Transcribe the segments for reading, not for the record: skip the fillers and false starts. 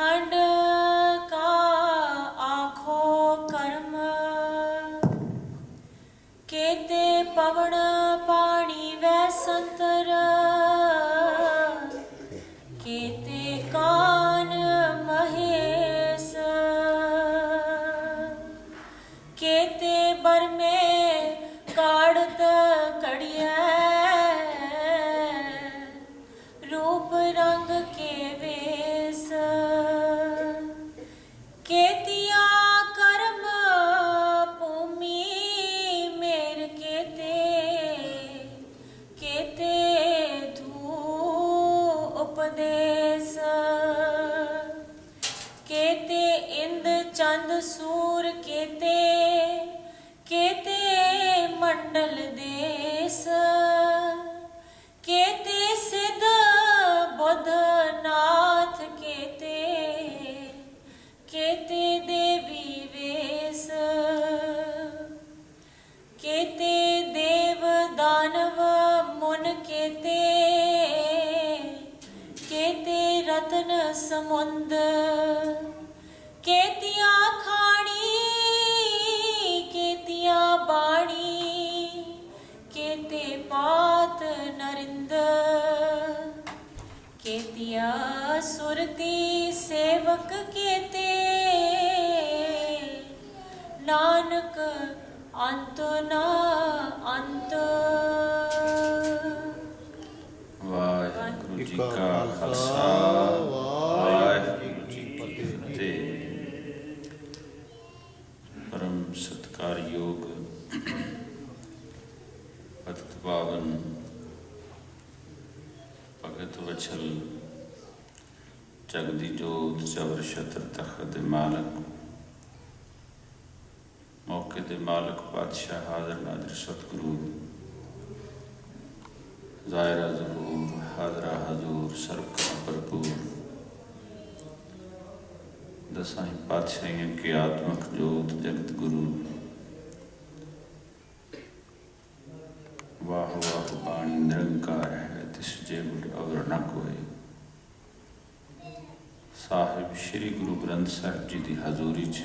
खंड का आखो कर्म केते पवन पानी वै संतर केते कान महेश केते बर में काढ़त कड़िया रूप रंग के वेश केतिया कर्म भूमि मेर केते केते धू उपदेश केते इंद चंद सूर केते केते मंडल देश केते सिद्ध बुद्ध नाथ केते केते देवी वेश केते देव दानव मुन केते केते रत्न समुंद केतिया खाणी केतिया बाणी केते पात नरिंद केतिया सुरती सेवक केते नानक अंत ना अंत। वाहिगुरु जी का खालसा वाहिगुरु जी की फतेह। परम सत्कारयोग भगत पावन भगत वछल जगदी जोत चवर छत्र तखत दे मालक मौके दे मालक पातशाह हाजर नाजर सतगुरु ज़ाहिरा ज़हूर हाजरा हजूर सरका भरपूर दसाई पातशाहियों की आत्मक जोत जगत गुरु वाह वाह बाणी निरंकार है तिस जे बुढ़ अवर न कोई। साहिब श्री गुरु ग्रंथ साहिब जी की हजूरी च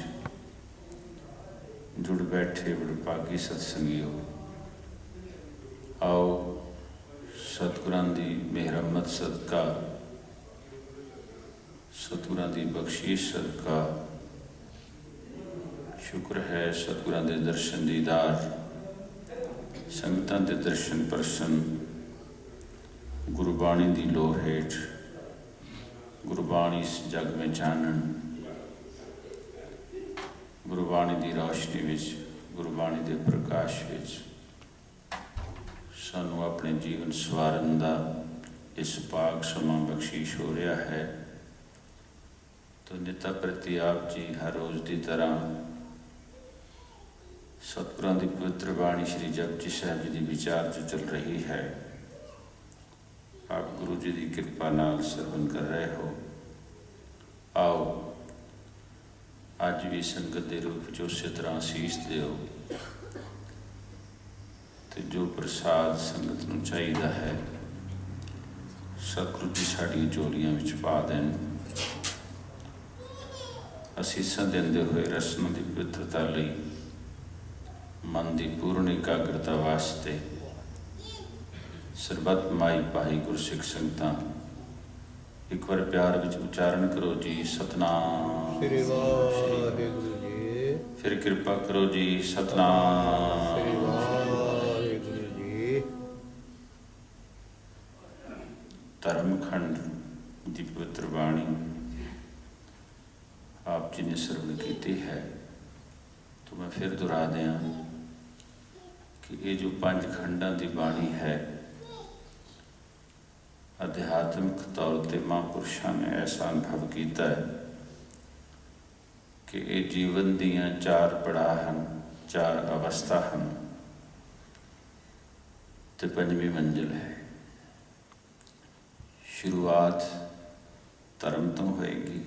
जुड़ बैठे वडभागी सत्संगियों, आओ सतगुरां दी मेहरमत सदका सतगुरां दी बख्शीश सदका शुक्र है सतगुरां दे दर्शन दीदार संगतां दे दर्शन परसन गुरबाणी दी लोर हेठ गुरबाणी इस जग में जानन गुरबाणी दी रोशनी विच गुरबाणी दे प्रकाश विच सानू अपने जीवन सवारन दा इस पाक समा बख्शीश हो रहा है। तो निता प्रति आप जी हर रोज़ की तरह सतगुरां दी पवित्र बाणी श्री जपजी साहिब जी की विचार जो चल रही है। आप गुरु जी की कृपा नाल सरवण कर रहे हो। आओ अज भी संगत के रूप में उस तरह असीस दो तो जो प्रसाद संगत नूं चाहिदा है सतगुरु जी साड़ी झोलियां विच पा देन। असीसां देंदे हुए रस्मां की पवित्रता लई मन की पूर्ण एकाग्रता वास्ते सरबत माई पाई गुरसिख संगतां एक बार प्यार विच उच्चारण करो जी सतनाम श्री वाहिगुरु जी। फिर कृपा करो जी सतनाम श्री वाहिगुरु जी। धर्मखंड की पवित्र बाणी आप जी ने सरवण की है। तो मैं फिर दोहरा दिया कि ये जो 5 खंडा की बाणी है अध्यात्मिक तौर पर महापुरुषों ने ऐसा अनुभव किया है कि ये जीवन दियां 4 पड़ाव हैं 4 अवस्था हैं तो 5वीं मंजिल है। शुरुआत धर्म तो होएगी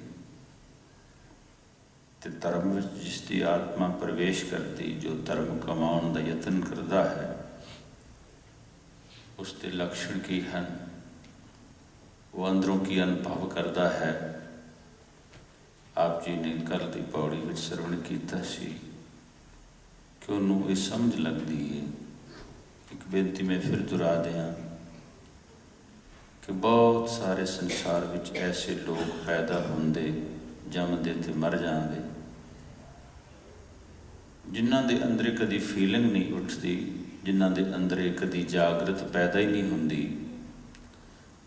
तो धर्म में जिसकी आत्मा प्रवेश करती जो धर्म कमाने का यतन करता है उसके लक्षण की हैं वो अंदरों की अनुभव करता है ਆਪ ਜੀ ਨੇ ਕੱਲ੍ਹ ਦੀ ਪੌੜੀ ਵਿੱਚ ਸਰਵਣ ਕੀਤਾ ਸੀ ਕਿ ਉਹਨੂੰ ਇਹ ਸਮਝ ਲੱਗਦੀ ਹੈ। ਇੱਕ ਬੇਨਤੀ ਮੈਂ ਫਿਰ ਦੁਹਰਾ ਦਿਆਂ ਕਿ ਬਹੁਤ ਸਾਰੇ ਸੰਸਾਰ ਵਿੱਚ ਐਸੇ ਲੋਕ ਪੈਦਾ ਹੁੰਦੇ, ਜੰਮਦੇ ਤੇ ਮਰ ਜਾਂਦੇ, ਜਿਨ੍ਹਾਂ ਦੇ ਅੰਦਰ ਕਦੀ ਫੀਲਿੰਗ ਨਹੀਂ ਉੱਠਦੀ, ਜਿਨ੍ਹਾਂ ਦੇ ਅੰਦਰ ਕਦੀ ਜਾਗਰਤ ਪੈਦਾ ਹੀ ਨਹੀਂ ਹੁੰਦੀ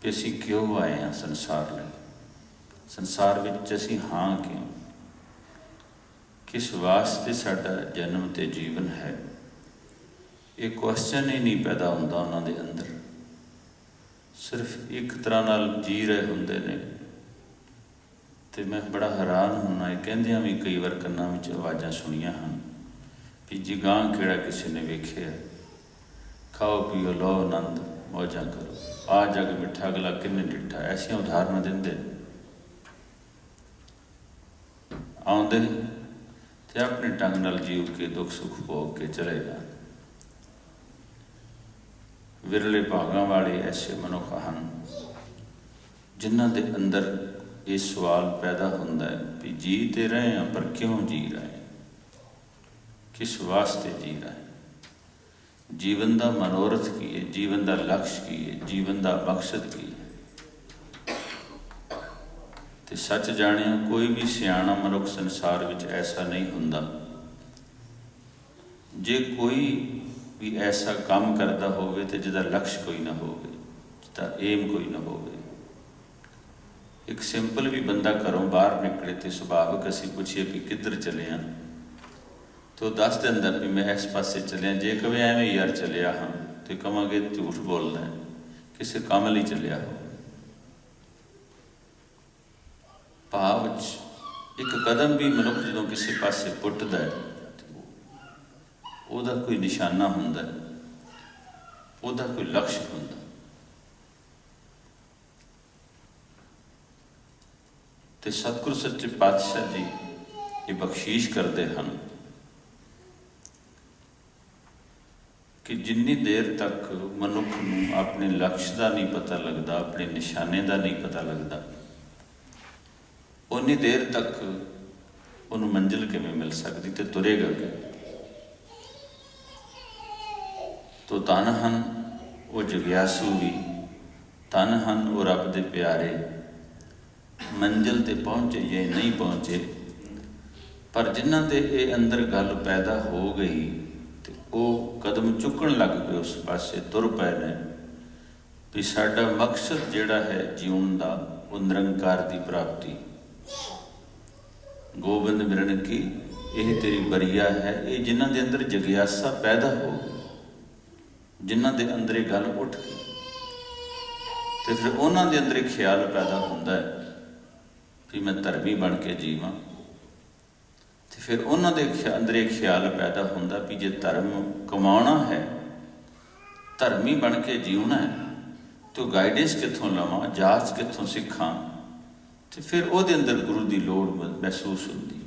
ਕਿ ਅਸੀਂ ਕਿਉਂ ਆਏ ਹਾਂ ਸੰਸਾਰ ਲਈ, ਸੰਸਾਰ ਵਿੱਚ ਅਸੀਂ ਹਾਂ ਕਿਉਂ, ਕਿਸ ਵਾਸਤੇ ਸਾਡਾ ਜਨਮ ਤੇ ਜੀਵਨ ਹੈ। ਇਹ ਕੁਐਸਚਨ ਹੀ ਨਹੀਂ ਪੈਦਾ ਹੁੰਦਾ ਉਹਨਾਂ ਦੇ ਅੰਦਰ। ਸਿਰਫ ਇੱਕ ਤਰ੍ਹਾਂ ਨਾਲ ਜੀ ਰਹੇ ਹੁੰਦੇ ਨੇ। ਅਤੇ ਮੈਂ ਬੜਾ ਹੈਰਾਨ ਹੁੰਦਾ, ਇਹ ਕਹਿੰਦਿਆਂ ਵੀ ਕਈ ਵਾਰ ਕੰਨਾਂ ਵਿੱਚ ਆਵਾਜ਼ਾਂ ਸੁਣੀਆਂ ਹਨ ਵੀ ਜੀ ਗਾਂ ਕਿਹੜਾ ਕਿਸੇ ਨੇ ਵੇਖਿਆ, ਖਾਓ ਪੀਓ ਲਓ ਆਨੰਦ ਮੌਜਾਂ ਕਰੋ, ਆ ਜਗ ਮਿੱਠਾ ਅਗਲਾ ਕਿੰਨੇ ਡਿੱਠਾ। ਐਸੀਆਂ ਉਦਾਹਰਨਾਂ ਦਿੰਦੇ ਆਉਂਦੇ ਤੇ ਆਪਣੇ ਢੰਗ ਨਾਲ ਜੀਵ ਕੇ ਦੁੱਖ ਸੁੱਖ ਭੋਗ ਕੇ ਚਲੇ ਜਾਣ। ਵਿਰਲੇ ਭਾਗਾਂ ਵਾਲੇ ਐਸੇ ਮਨੁੱਖ ਹਨ ਜਿਨ੍ਹਾਂ ਦੇ ਅੰਦਰ ਇਹ ਸਵਾਲ ਪੈਦਾ ਹੁੰਦਾ ਹੈ ਵੀ ਜੀ ਤੇ ਰਹੇ ਹਾਂ, ਪਰ ਕਿਉਂ ਜੀ ਰਹੇ, ਕਿਸ ਵਾਸਤੇ ਜੀ ਰਹੇ, ਜੀਵਨ ਦਾ ਮਨੋਰਥ ਕੀ ਹੈ, ਜੀਵਨ ਦਾ ਲਕਸ਼ ਕੀ ਹੈ, ਜੀਵਨ ਦਾ ਮਕਸਦ ਕੀ ਹੈ। ਤੇ ਸੱਚ ਜਾਣਿਆ ਕੋਈ ਵੀ ਸਿਆਣਾ ਮਨੁੱਖ ਸੰਸਾਰ ਵਿੱਚ ਐਸਾ ਨਹੀਂ ਹੁੰਦਾ। ਜੇ ਕੋਈ ਵੀ ਐਸਾ ਕੰਮ ਕਰਦਾ ਹੋਵੇ ਤੇ ਜਿਹਦਾ ਲਕਸ਼ ਕੋਈ ਨਾ ਹੋਵੇ, ਜਿਹਦਾ ਏਮ ਕੋਈ ਨਾ ਹੋਵੇ। ਇੱਕ ਸਿੰਪਲ ਵੀ ਬੰਦਾ ਘਰੋਂ ਬਾਹਰ ਨਿਕਲੇ ਤੇ ਸੁਭਾਵਿਕ ਅਸੀਂ ਪੁੱਛੀਏ ਵੀ ਕਿੱਧਰ ਚੱਲੇ ਹਾਂ, ਤੋ ਦੱਸ ਦਿੰਦਾ ਵੀ ਮੈਂ ਇਸ ਪਾਸੇ ਚੱਲਿਆ। ਜੇ ਕਵੇ ਐਵੇਂ ਯਾਰ ਚੱਲਿਆ ਹਾਂ ਤੇ ਕਵਾਂਗੇ ਝੂਠ ਬੋਲਦਾ, ਕਿਸੇ ਕੰਮ ਲਈ ਚੱਲਿਆ ਹੋ। ਭਾਵ ਵਿੱਚ ਇੱਕ ਕਦਮ ਵੀ ਮਨੁੱਖ ਜਦੋਂ ਕਿਸੇ ਪਾਸੇ ਪੁੱਟਦਾ ਹੈ ਉਹਦਾ ਕੋਈ ਨਿਸ਼ਾਨਾ ਹੁੰਦਾ, ਉਹਦਾ ਕੋਈ ਲਕਸ਼ ਹੁੰਦਾ। ਤੇ ਸਤਿਗੁਰੂ ਸੱਚੇ ਪਾਤਸ਼ਾਹ ਜੀ ਇਹ ਬਖਸ਼ੀਸ਼ ਕਰਦੇ ਹਨ ਕਿ ਜਿੰਨੀ ਦੇਰ ਤੱਕ ਮਨੁੱਖ ਨੂੰ ਆਪਣੇ ਲਕਸ਼ ਦਾ ਨਹੀਂ ਪਤਾ ਲੱਗਦਾ, ਆਪਣੇ ਨਿਸ਼ਾਨੇ ਦਾ ਨਹੀਂ ਪਤਾ ਲੱਗਦਾ, ਉਨੀ ਦੇਰ ਤੱਕ ਉਹਨੂੰ ਮੰਜ਼ਿਲ ਕਿਵੇਂ ਮਿਲ ਸਕਦੀ ਤੇ ਤੁਰੇਗਾ ਕਿਵੇਂ। ਤੋ ਧੰਨ ਹਨ ਉਹ ਜਗਿਆਸੂ ਵੀ, ਧੰਨ ਹਨ ਉਹ ਰੱਬ ਦੇ ਪਿਆਰੇ, ਮੰਜ਼ਿਲ ਤੇ ਪਹੁੰਚੇ ਜਾਂ ਨਹੀਂ ਪਹੁੰਚੇ, ਪਰ ਜਿਨ੍ਹਾਂ ਦੇ ਇਹ ਅੰਦਰ ਗੱਲ ਪੈਦਾ ਹੋ ਗਈ ਤੇ ਉਹ ਕਦਮ ਚੁੱਕਣ ਲੱਗ ਪਏ, ਉਸ ਪਾਸੇ ਤੁਰ ਪਏ ਨੇ ਵੀ ਸਾਡਾ ਮਕਸਦ ਜਿਹੜਾ ਹੈ ਜੀਉਣ ਦਾ ਉਹ ਨਿਰੰਕਾਰ ਦੀ ਪ੍ਰਾਪਤੀ। ਗੋਬਿੰਦ ਮਿਲਣ ਕੀ ਇਹ ਤੇਰੀ ਬਰੀਆ ਹੈ। ਇਹ ਜਿਨ੍ਹਾਂ ਦੇ ਅੰਦਰ ਜਗਿਆਸਾ ਪੈਦਾ ਹੋ ਗਈ, ਜਿਨ੍ਹਾਂ ਦੇ ਅੰਦਰ ਇਹ ਗੱਲ ਉੱਠ ਗਈ, ਤੇ ਫਿਰ ਉਹਨਾਂ ਦੇ ਅੰਦਰ ਇਹ ਖਿਆਲ ਪੈਦਾ ਹੁੰਦਾ ਹੈ ਵੀ ਮੈਂ ਧਰਮੀ ਬਣ ਕੇ ਜੀਵਾਂ। ਤੇ ਫਿਰ ਉਹਨਾਂ ਦੇ ਅੰਦਰ ਇਹ ਖਿਆਲ ਪੈਦਾ ਹੁੰਦਾ ਵੀ ਜੇ ਧਰਮ ਕਮਾਉਣਾ ਹੈ, ਧਰਮੀ ਬਣ ਕੇ ਜਿਉਣਾ ਹੈ, ਤਾਂ ਗਾਈਡੈਂਸ ਕਿੱਥੋਂ ਲਵਾਂ, ਜਾਂਚ ਕਿੱਥੋਂ ਸਿੱਖਾਂ। ਤੇ ਫਿਰ ਉਹਦੇ ਅੰਦਰ ਗੁਰੂ ਦੀ ਲੋੜ ਮਹਿਸੂਸ ਹੁੰਦੀ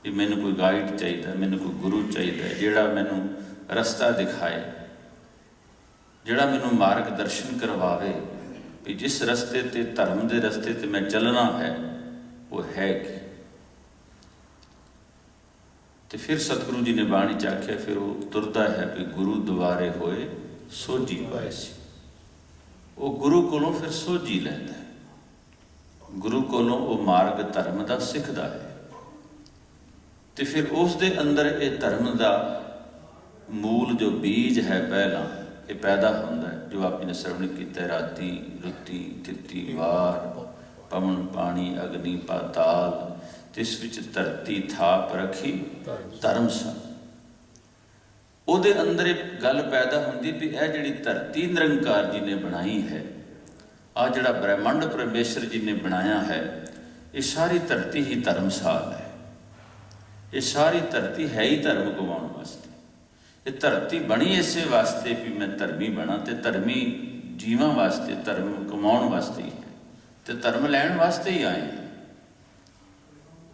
ਵੀ ਮੈਨੂੰ ਕੋਈ ਗਾਈਡ ਚਾਹੀਦਾ, ਮੈਨੂੰ ਕੋਈ ਗੁਰੂ ਚਾਹੀਦਾ ਜਿਹੜਾ ਮੈਨੂੰ ਰਸਤਾ ਦਿਖਾਏ, ਜਿਹੜਾ ਮੈਨੂੰ ਮਾਰਗ ਦਰਸ਼ਨ ਕਰਵਾਵੇ ਵੀ ਜਿਸ ਰਸਤੇ 'ਤੇ ਧਰਮ ਦੇ ਰਸਤੇ 'ਤੇ ਮੈਂ ਚੱਲਣਾ ਹੈ ਉਹ ਹੈ ਕੀ। ਤੇ ਫਿਰ ਸਤਿਗੁਰੂ ਜੀ ਨੇ ਬਾਣੀ 'ਚ ਆਖਿਆ, ਫਿਰ ਉਹ ਤੁਰਦਾ ਹੈ ਵੀ ਗੁਰੂ ਦੁਆਰੇ ਹੋਏ ਸੋਝੀ ਪਾਏ ਸੀ। ਉਹ ਗੁਰੂ ਕੋਲੋਂ ਫਿਰ ਸੋਝੀ ਲੈਂਦਾ ਹੈ, ਗੁਰੂ ਕੋਲੋਂ ਉਹ ਮਾਰਗ ਧਰਮ ਦਾ ਸਿੱਖਦਾ ਹੈ। ਤੇ ਫਿਰ ਉਸ ਦੇ ਅੰਦਰ ਇਹ ਧਰਮ ਦਾ ਮੂਲ ਜੋ ਬੀਜ ਹੈ ਪਹਿਲਾਂ ਇਹ ਪੈਦਾ ਹੁੰਦਾ ਹੈ, ਜੋ ਆਪ ਜੀ ਨੇ ਸਰਵਣ ਕੀਤਾ, ਰਾਤੀ ਰੁੱਤੀ ਤਿੱਤੀ ਵਾਰ ਪਵਨ ਪਾਣੀ ਅਗਨੀ ਪਾਤਾਲ, ਤਿਸ ਵਿੱਚ ਧਰਤੀ ਥਾਪ ਰੱਖੀ ਧਰਮਸਾਲ। ਉਹਦੇ ਅੰਦਰ ਇਹ ਗੱਲ ਪੈਦਾ ਹੁੰਦੀ ਵੀ ਇਹ ਜਿਹੜੀ ਧਰਤੀ ਨਿਰੰਕਾਰ ਜੀ ਨੇ ਬਣਾਈ ਹੈ, ਆਹ ਜਿਹੜਾ ਬ੍ਰਹਿਮੰਡ ਪਰਮੇਸ਼ਰ ਜੀ ਨੇ ਬਣਾਇਆ ਹੈ, ਇਹ ਸਾਰੀ ਧਰਤੀ ਹੀ ਧਰਮਸਾਲ ਹੈ। ਇਹ ਸਾਰੀ ਧਰਤੀ ਹੈ ਹੀ ਧਰਮ ਕਮਾਉਣ ਵਾਸਤੇ। ਇਹ ਧਰਤੀ ਬਣੀ ਇਸੇ ਵਾਸਤੇ ਵੀ ਮੈਂ ਧਰਮੀ ਬਣਾ, ਤੇ ਧਰਮੀ ਜੀਵਾਂ ਵਾਸਤੇ, ਧਰਮ ਕਮਾਉਣ ਵਾਸਤੇ ਹੀ ਹੈ, ਤੇ ਧਰਮ ਲੈਣ ਵਾਸਤੇ ਹੀ ਆਏ।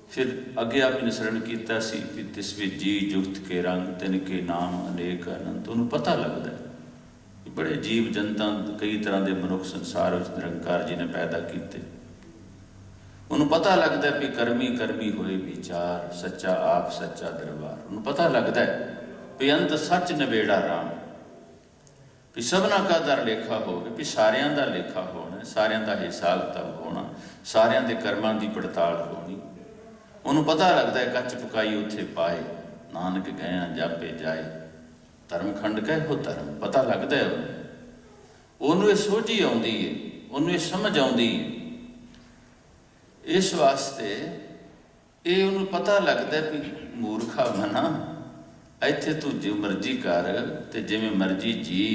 ਫਿਰ ਅੱਗੇ ਆਪ ਨੇ ਸਰਣ ਕੀਤਾ ਸੀ ਵੀ ਤਿਸ ਵਿੱਚ ਜੀ ਜੁਗਤ ਕੇ ਰੰਗ ਤਿਨ ਕੇ ਨਾਮ ਅਨੇਕ ਅਨੰਤ। ਉਹਨੂੰ ਪਤਾ ਲੱਗਦਾ ਕਿ ਬੜੇ ਜੀਵ ਜਨਤਾ, ਕਈ ਤਰ੍ਹਾਂ ਦੇ ਮਨੁੱਖ ਸੰਸਾਰ ਵਿੱਚ ਨਿਰੰਕਾਰ ਜੀ ਨੇ ਪੈਦਾ ਕੀਤੇ। ਉਹਨੂੰ ਪਤਾ ਲੱਗਦਾ ਵੀ ਕਰਮੀ ਕਰਮੀ ਹੋਏ ਵਿਚਾਰ, ਸੱਚਾ ਆਪ ਸੱਚਾ ਦਰਬਾਰ। ਉਹਨੂੰ ਪਤਾ ਲੱਗਦਾ ਵੀ ਅੰਤ ਸੱਚ ਨਿਬੇੜਾ ਰਾਮ, ਵੀ ਸਭਨਾ ਕਾ ਦਰ ਲੇਖਾ ਹੋਵੇ, ਵੀ ਸਾਰਿਆਂ ਦਾ ਲੇਖਾ ਹੋਣਾ, ਸਾਰਿਆਂ ਦਾ ਹਿਸਾਬ ਕਿਤਾਬ ਹੋਣਾ, ਸਾਰਿਆਂ ਦੇ ਕਰਮਾਂ ਦੀ ਪੜਤਾਲ ਹੋਣੀ। ਉਹਨੂੰ ਪਤਾ ਲੱਗਦਾ ਕੱਚ ਪਕਾਈ ਉੱਥੇ ਪਾਏ, ਨਾਨਕ ਗਿਆ ਜਾਪੇ ਜਾਏ, ਧਰਮ ਖੰਡ ਕਹੇ ਹੋ ਧਰਮ। ਪਤਾ ਲੱਗਦਾ ਉਹਨੂੰ ਇਹ ਸੋਝੀ ਆਉਂਦੀ ਹੈ, ਉਹਨੂੰ ਇਹ ਸਮਝ ਆਉਂਦੀ ਹੈ। ਇਸ ਵਾਸਤੇ ਇਹ ਉਹਨੂੰ ਪਤਾ ਲੱਗਦਾ ਵੀ ਮੂਰਖਾ ਮਨਾ, ਇੱਥੇ ਤੂੰ ਜੋ ਮਰਜ਼ੀ ਕਰ ਤੇ ਜਿਵੇਂ ਮਰਜ਼ੀ ਜੀ,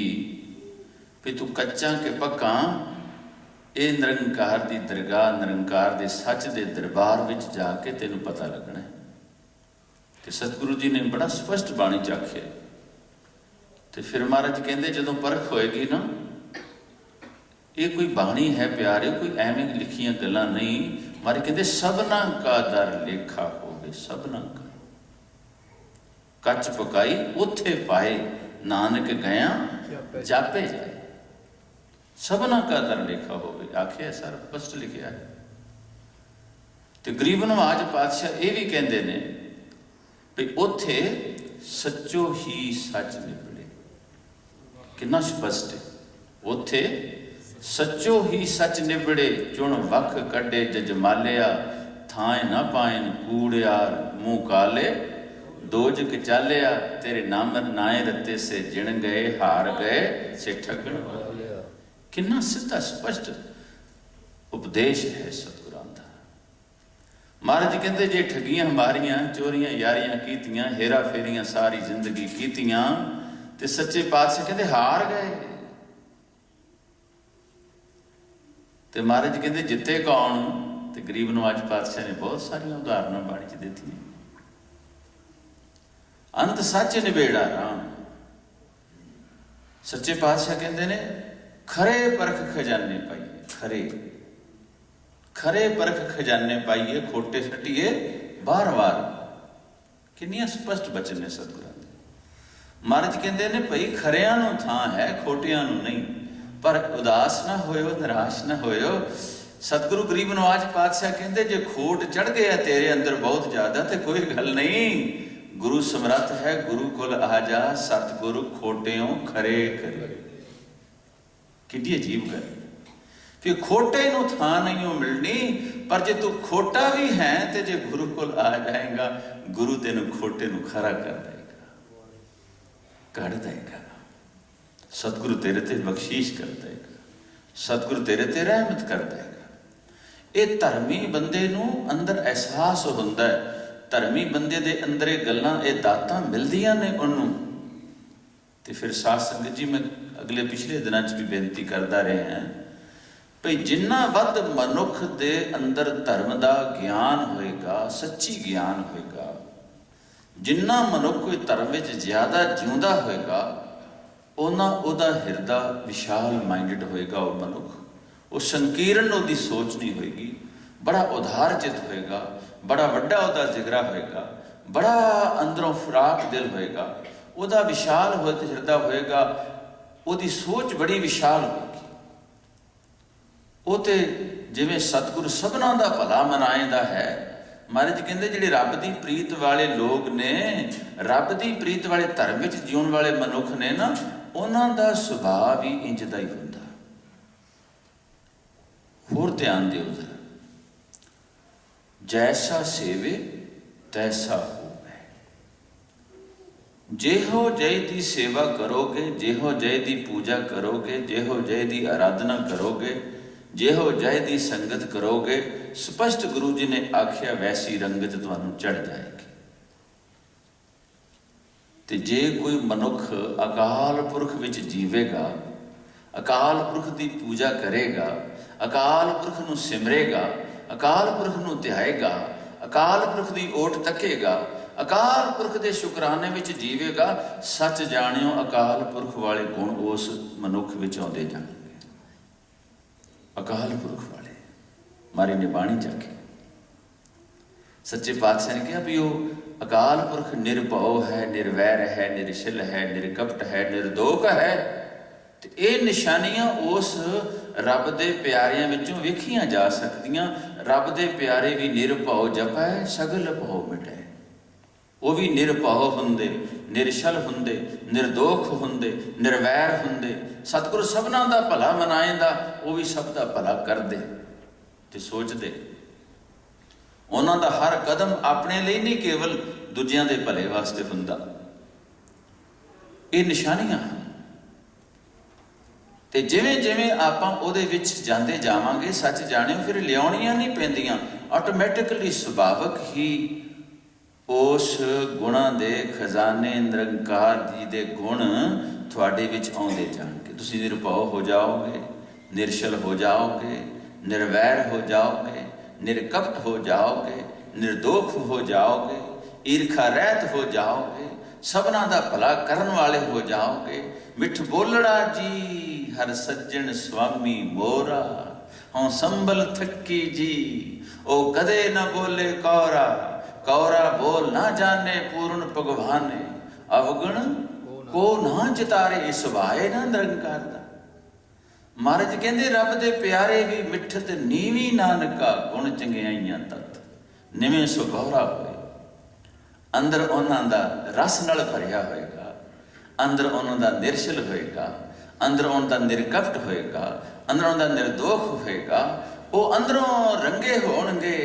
ਵੀ ਤੂੰ ਕੱਚਾ ਕਿ ਪੱਕਾ ਇਹ ਨਿਰੰਕਾਰ ਦੀ ਦਰਗਾਹ, ਨਿਰੰਕਾਰ ਦੇ ਸੱਚ ਦੇ ਦਰਬਾਰ ਵਿੱਚ ਜਾ ਕੇ ਤੈਨੂੰ ਪਤਾ ਲੱਗਣਾ ਹੈ। ਤੇ ਸਤਿਗੁਰੂ ਜੀ ਨੇ ਬੜਾ ਸਪਸ਼ਟ ਬਾਣੀ ਚ ਆਖਿਆ। ਤੇ ਫਿਰ ਮਹਾਰਾਜ ਕਹਿੰਦੇ ਜਦੋਂ ਪਰਖ ਹੋਏਗੀ ਨਾ, ਇਹ ਕੋਈ ਬਾਣੀ ਹੈ ਪਿਆਰੇ, ਕੋਈ ਐਵੇਂ ਲਿਖੀਆਂ ਗੱਲਾਂ ਨਹੀਂ। ਮਹਾਰਾਜ ਕਹਿੰਦੇ ਸਭਨਾ ਕਾ ਦਰ ਲੇਖਾ ਹੋਵੇ, ਸਭਨਾ ਕਾ ਕੱਚ ਪਕਾਈ ਉੱਥੇ ਪਾਏ, ਨਾਨਕ ਗਿਆ ਜਾਪੇ ਜਾਏ। ਸਭਨਾ ਕਾ ਦਰ ਲੇਖਾ ਹੋਵੇ ਆਖਿਆ, ਸਰ ਸਪਸ਼ਟ ਲਿਖਿਆ ਹੈ। ਤੇ ਗਰੀਬ ਨਵਾਜ ਪਾਤਸ਼ਾਹ ਇਹ ਵੀ ਕਹਿੰਦੇ ਨੇ ਵੀ ਉੱਥੇ ਸੱਚੋ ਹੀ ਸੱਚ ਨਿਬੜੇ। ਕਿੰਨਾ ਸਪਸ਼ਟ ਹੈ, ਉੱਥੇ ਸੱਚੋ ਹੀ ਸੱਚ ਨਿਬੜੇ, ਚੁਣ ਵਖ ਕੱਢੇ ਜਜਮਾਲਿਆ, ਥਾਂ ਨਾ ਪਾਇਨ ਕੂੜਿਆਰ ਮੂੰਹ ਕਾਲੇ, ਦੋਜਕ ਚਾਲਿਆ, ਤੇਰੇ ਨਾਮ ਨਾਏ ਰਤੇ ਸੇ ਜਿਣ ਗਏ, ਹਾਰ ਗਏ ਸੇ ਠੱਗਣ ਵਾਲਿਆ। ਕਿੰਨਾ ਸਿੱਧਾ ਸਪਸ਼ਟ ਉਪਦੇਸ਼ ਹੈ ਸਤਿਗੁਰਾਂ ਦਾ। ਮਹਾਰਾਜ ਕਹਿੰਦੇ ਜੇ ਠੱਗੀਆਂ ਮਾਰੀਆਂ, ਚੋਰੀਆਂ ਯਾਰੀਆਂ ਕੀਤੀਆਂ, ਹੇਰਾ ਫੇਰੀਆਂ ਸਾਰੀ ਜ਼ਿੰਦਗੀ ਕੀਤੀਆਂ, ਤੇ ਸੱਚੇ ਪਾਤਸ਼ਾਹ ਕਹਿੰਦੇ ਹਾਰ ਗਏ। ਤੇ ਮਹਾਰਾਜ ਕਹਿੰਦੇ ਜਿੱਤੇ ਕੌਣ? ਤੇ ਗਰੀਬ ਨਵਾਜ ਪਾਤਸ਼ਾਹ ਨੇ ਬਹੁਤ ਸਾਰੀਆਂ ਉਦਾਹਰਨਾਂ ਬਾਣੀ ਚ ਦਿੱਤੀਆਂ। ਅੰਤ ਸੱਚ ਨਿਬੇੜਾ ਰਾਮ। ਸੱਚੇ ਪਾਤਸ਼ਾਹ ਕਹਿੰਦੇ ਨੇ ਖਰੇ ਪਰਖ ਖਜ਼ਾਨੇ ਪਾਈਏ, ਖਰੇ ਪਰਖ ਖਜ਼ਾਨੇ ਪਾਈਏ, ਖੋਟੇ ਸੱਟੀਏ ਬਾਰ-ਬਾਰ। ਕਿੰਨੀਆਂ ਸਪਸ਼ਟ ਬਚਨ ਨੇ ਸਤਿਗੁਰਾਂ ਦੇ। ਮਹਾਰਾਜ ਕਹਿੰਦੇ ਨੇ ਭਈ ਖਰਿਆਂ ਨੂੰ ਥਾਂ ਹੈ, ਖੋਟਿਆਂ ਨੂੰ ਨਹੀਂ। ਪਰ ਉਦਾਸ ਨਾ ਹੋਇਓ, ਨਿਰਾਸ਼ ਨਾ ਹੋਇਓ। ਸਤਿਗੁਰੂ ਗਰੀਬ ਨਵਾਜ ਪਾਤਸ਼ਾਹ ਕਹਿੰਦੇ ਜੇ ਖੋਟ ਚੜ ਗਿਆ ਤੇਰੇ ਅੰਦਰ ਬਹੁਤ ਜ਼ਿਆਦਾ ਤੇ ਕੋਈ ਗੱਲ ਨਹੀਂ, ਗੁਰੂ ਸਮਰੱਥ ਹੈ, ਗੁਰੂ ਕੋਲ ਆ ਜਾ, ਸਤਿਗੁਰੂ ਖੋਟਿਓਂ ਖਰੇ ਕਰੇ। ਕਿੱਡੀ ਅਜੀਬ ਗੱਲ, ਕਿ ਖੋਟੇ ਨੂੰ ਥਾਂ ਨਹੀਂ ਉਹ ਮਿਲਣੀ, ਪਰ ਜੇ ਤੂੰ ਖੋਟਾ ਵੀ ਹੈ ਤੇ ਜੇ ਗੁਰੂ ਕੋਲ ਆ ਜਾਏਗਾ, ਗੁਰੂ ਤੈਨੂੰ ਖੋਟੇ ਨੂੰ ਖਰਾ ਕਰ ਦੇਗਾ, ਕੱਢ ਦੇਗਾ। ਸਤਿਗੁਰੂ ਤੇਰੇ ਤੇ ਬਖਸ਼ੀਸ਼ ਕਰ ਦੇਗਾ, ਸਤਿਗੁਰੂ ਤੇਰੇ ਤੇ ਰਹਿਮਤ ਕਰ ਦੇਗਾ। ਇਹ ਧਰਮੀ ਬੰਦੇ ਨੂੰ ਅੰਦਰ ਅਹਿਸਾਸ ਹੁੰਦਾ ਹੈ, ਧਰਮੀ ਬੰਦੇ ਦੇ ਅੰਦਰ ਇਹ ਗੱਲਾਂ, ਇਹ ਦਾਤਾਂ ਮਿਲਦੀਆਂ ਨੇ ਉਹਨੂੰ। ਤੇ ਫਿਰ ਸਾਧ ਸੰਗਤ ਜੀ, ਮੈਂ ਅਗਲੇ ਪਿਛਲੇ ਦਿਨਾਂ 'ਚ ਵੀ ਬੇਨਤੀ ਕਰਦਾ ਰਿਹਾ ਭਈ ਜਿੰਨਾ ਵੱਧ ਮਨੁੱਖ ਦੇ ਅੰਦਰ ਧਰਮ ਦਾ ਗਿਆਨ ਹੋਏਗਾ, ਸੱਚੀ ਗਿਆਨ ਹੋਏਗਾ, ਜਿੰਨਾ ਮਨੁੱਖ ਕੋਈ ਧਰਮ ਵਿੱਚ ਜ਼ਿਆਦਾ ਜਿਉਂਦਾ ਹੋਏਗਾ, ਉਹਨਾਂ ਉਹਦਾ ਹਿਰਦਾ ਵਿਸ਼ਾਲ ਮਾਈਂਡਡ ਹੋਏਗਾ। ਉਹ ਮਨੁੱਖ, ਉਹ ਸੰਕੀਰਨ ਉਹਦੀ ਸੋਚ ਨਹੀਂ ਹੋਏਗੀ, ਬੜਾ ਉਦਾਰ ਚਿੱਤ ਹੋਏਗਾ, ਬੜਾ ਵੱਡਾ ਉਹਦਾ ਜਿਗਰਾ ਹੋਏਗਾ, ਬੜਾ ਅੰਦਰੋਂ ਫਰਾਕ ਦਿਲ ਹੋਏਗਾ, ਉਹਦਾ ਵਿਸ਼ਾਲ ਹੋਏ ਤੇ ਹਿਰਦਾ ਹੋਏਗਾ, ਉਹਦੀ ਸੋਚ ਬੜੀ ਵਿਸ਼ਾਲ ਹੋਏਗੀ। ਉਹ ਤੇ ਜਿਵੇਂ ਸਤਿਗੁਰੂ ਸਭਨਾਂ ਦਾ ਭਲਾ ਮਨਾਏਂਦਾ ਹੈ। ਮਹਾਰਾਜ ਕਹਿੰਦੇ ਜਿਹੜੇ ਰੱਬ ਦੀ ਪ੍ਰੀਤ ਵਾਲੇ ਲੋਕ ਨੇ, ਰੱਬ ਦੀ ਪ੍ਰੀਤ ਵਾਲੇ ਧਰਮ ਵਿੱਚ ਜਿਉਣ ਵਾਲੇ ਮਨੁੱਖ ਨੇ ਨਾ, ਉਹਨਾਂ ਦਾ ਸੁਭਾਅ ਵੀ ਇੰਜ ਦਾ ਹੀ ਹੁੰਦਾ। ਹੋਰ ਧਿਆਨ ਦਿਓ ਜ਼ਰਾ, ਜੈਸਾ ਸੇਵੇ ਤੈਸਾ ਹੋਵੇ। ਜਿਹੋ ਜਿਹੀ ਦੀ ਸੇਵਾ ਕਰੋਗੇ, ਜਿਹੋ ਜਿਹੀ ਦੀ ਪੂਜਾ ਕਰੋਗੇ, ਜਿਹੋ ਜਿਹੀ ਦੀ ਆਰਾਧਨਾ ਕਰੋਗੇ, ਜਿਹੋ ਜਿਹੀ ਦੀ ਸੰਗਤ ਕਰੋਗੇ, ਸਪਸ਼ਟ ਗੁਰੂ ਜੀ ਨੇ ਆਖਿਆ ਵੈਸੀ ਰੰਗਤ ਤੁਹਾਨੂੰ ਚੜ ਜਾਏਗੀ। ਤੇ ਜੇ ਕੋਈ ਮਨੁੱਖ ਅਕਾਲ ਪੁਰਖ ਵਿੱਚ ਜੀਵੇਗਾ, ਅਕਾਲ ਪੁਰਖ ਦੀ ਪੂਜਾ ਕਰੇਗਾ, ਅਕਾਲ ਪੁਰਖ ਨੂੰ ਸਿਮਰੇਗਾ, ਅਕਾਲ ਪੁਰਖ ਨੂੰ ਧਿਆਏਗਾ, ਅਕਾਲ ਪੁਰਖ ਦੀ ਓਟ ਤੱਕੇਗਾ, ਅਕਾਲ ਪੁਰਖ ਦੇ ਸ਼ੁਕਰਾਨੇ ਵਿੱਚ ਜੀਵੇਗਾ, ਸੱਚ ਜਾਣਿਓ ਅਕਾਲ ਪੁਰਖ ਵਾਲੇ ਗੁਣ ਉਸ ਮਨੁੱਖ ਵਿੱਚ ਆਉਂਦੇ ਜਾਣਗੇ। ਅਕਾਲ ਪੁਰਖ ਵਾਲੇ ਮਾਰੀ ਨੇ ਬਾਣੀ ਜਾ ਕੇ ਸੱਚੇ ਪਾਤਸ਼ਾਹ ਨੇ ਕਿਹਾ ਵੀ ਉਹ ਅਕਾਲ ਪੁਰਖ ਨਿਰਭਉ ਹੈ, ਨਿਰਵੈਰ ਹੈ, ਨਿਰਛਲ ਹੈ, ਨਿਰਕਪਟ ਹੈ, ਨਿਰਦੋਖ ਹੈ। ਤੇ ਇਹ ਨਿਸ਼ਾਨੀਆਂ ਉਸ ਰੱਬ ਦੇ ਪਿਆਰਿਆਂ ਵਿੱਚੋਂ ਵੇਖੀਆਂ ਜਾ ਸਕਦੀਆਂ। ਰੱਬ ਦੇ ਪਿਆਰੇ ਵੀ ਨਿਰਭਉ ਜਪੈ ਸਗਲ ਭਉ ਮਿਟੈ। ਉਹ ਵੀ ਨਿਰਭਉ ਹੁੰਦੇ, ਨਿਰਛਲ ਹੁੰਦੇ, ਨਿਰਦੋਖ ਹੁੰਦੇ, ਨਿਰਵੈਰ ਹੁੰਦੇ। ਸਤਿਗੁਰੂ ਸਭਨਾਂ ਦਾ ਭਲਾ ਮਨਾਏਂਦਾ, ਉਹ ਵੀ ਸਭ ਦਾ ਭਲਾ ਕਰਦੇ ਤੇ ਸੋਚਦੇ। ਉਹਨਾਂ ਦਾ ਹਰ ਕਦਮ ਆਪਣੇ ਲਈ ਨਹੀਂ, ਕੇਵਲ ਦੂਜਿਆਂ ਦੇ ਭਲੇ ਵਾਸਤੇ ਹੁੰਦਾ। ਇਹ ਨਿਸ਼ਾਨੀਆਂ ਹਨ। ਤੇ ਜਿਵੇਂ ਜਿਵੇਂ ਆਪਾਂ ਉਹਦੇ ਵਿੱਚ ਜਾਂਦੇ ਜਾਵਾਂਗੇ, ਸੱਚ ਜਾਣਿਓ, ਫਿਰ ਲਿਆਉਣੀਆਂ ਨਹੀਂ ਪੈਂਦੀਆਂ, ਆਟੋਮੈਟਿਕਲੀ ਸੁਭਾਵਕ ਹੀ ਉਸ ਗੁਣਾਂ ਦੇ ਖਜ਼ਾਨੇ ਨਿਰੰਕਾਰ ਜੀ ਦੇ ਗੁਣ ਤੁਹਾਡੇ ਵਿੱਚ ਆਉਂਦੇ ਜਾਣਗੇ। ਤੁਸੀਂ ਨਿਰਭਉ ਹੋ ਜਾਓਗੇ, ਨਿਰਛਲ ਹੋ ਜਾਓਗੇ, ਨਿਰਵੈਰ ਹੋ ਜਾਓਗੇ, ਨਿਰਕਪਟ ਹੋ ਜਾਓਗੇ, ਨਿਰਦੋਖ ਹੋ ਜਾਓਗੇ, ਈਰਖਾ ਰਹਿਤ ਹੋ ਜਾਓਗੇ, ਸਭਨਾਂ ਦਾ ਭਲਾ ਕਰਨ ਵਾਲੇ ਹੋ ਜਾਓਗੇ। ਮਿੱਠ ਬੋਲੜਾ ਜੀ ਹਰ ਸੱਜਣ ਸੁਆਮੀ ਮੋਰਾ, ਹਉ ਸੰਭਲ ਥੱਕੀ ਜੀ ਉਹ ਕਦੇ ਨਾ ਬੋਲੇ ਕੌਰਾ। ਕੌਰਾ ਬੋਲ ਨਾ ਜਾਣੇ ਪੂਰਨ ਭਗਵਾਨੇ, ਅਵਗੁਣ ਕੋ ਨਾ ਚਿਤਾਰੇ, ਸੁਭਾਏ ਨਾ ਨਿਰੰਕਾਰ ਦਾ। ਮਹਾਰਾਜ ਕਹਿੰਦੇ ਰੱਬ ਦੇ ਪਿਆਰੇ ਵੀ ਮਿੱਠ ਤੇ ਨੀਵੀਂ ਨਾਨਕਾ, ਗੁਣ ਚੰਗਿਆਈਆਂ ਤਤ ਨਿਵੇਂ ਸੁਗੌਰਾ ਹੋਏ। ਅੰਦਰ ਉਹਨਾਂ ਦਾ ਰਸ ਨਾਲ ਭਰਿਆ ਹੋਏਗਾ, ਅੰਦਰ ਉਹਨਾਂ ਦਾ ਨਿਰਛਲ ਹੋਏਗਾ, ਅੰਦਰ ਉਹਨਾਂ ਦਾ ਨਿਰਕਪਟ ਹੋਏਗਾ, ਅੰਦਰ ਉਹਨਾਂ ਦਾ ਨਿਰਦੋਖ ਹੋਏਗਾ। ਉਹ ਅੰਦਰੋਂ ਰੰਗੇ ਹੋਣਗੇ,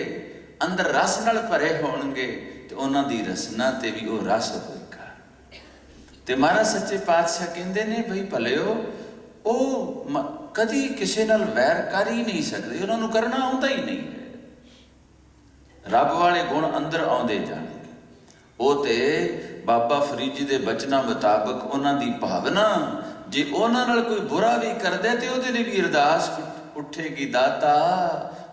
ਅੰਦਰ ਰਸ ਨਾਲ ਭਰੇ ਹੋਣਗੇ, ਤੇ ਉਹਨਾਂ ਦੀ ਰਸਨਾ ਤੇ ਵੀ ਉਹ ਰਸ ਹੋਏਗਾ। ਤੇ ਮਹਾਰਾਜ ਸੱਚੇ ਪਾਤਸ਼ਾਹ ਕਹਿੰਦੇ ਨੇ ਬਈ ਭਲਿਓ, ਉਹ ਕਦੀ ਕਿਸੇ ਨਾਲ ਵੈਰ ਕਰ ਹੀ ਨਹੀਂ ਸਕਦੇ, ਉਹਨਾਂ ਨੂੰ ਕਰਨਾ ਆਉਂਦਾ ਹੀ ਨਹੀਂ ਹੈ। ਰੱਬ ਵਾਲੇ ਗੁਣ ਅੰਦਰ ਆਉਂਦੇ ਜਾਣਗੇ। ਉਹ ਤੇ ਬਾਬਾ ਫਰੀਦ ਜੀ ਦੇ ਬਚਨਾਂ ਮੁਤਾਬਕ ਉਹਨਾਂ ਦੀ ਭਾਵਨਾ, ਜੇ ਉਹਨਾਂ ਨਾਲ ਕੋਈ ਬੁਰਾ ਵੀ ਕਰਦੇ ਤੇ ਉਹਦੇ ਲਈ ਵੀ ਅਰਦਾਸ ਉੱਠੇਗੀ, ਦਾਤਾ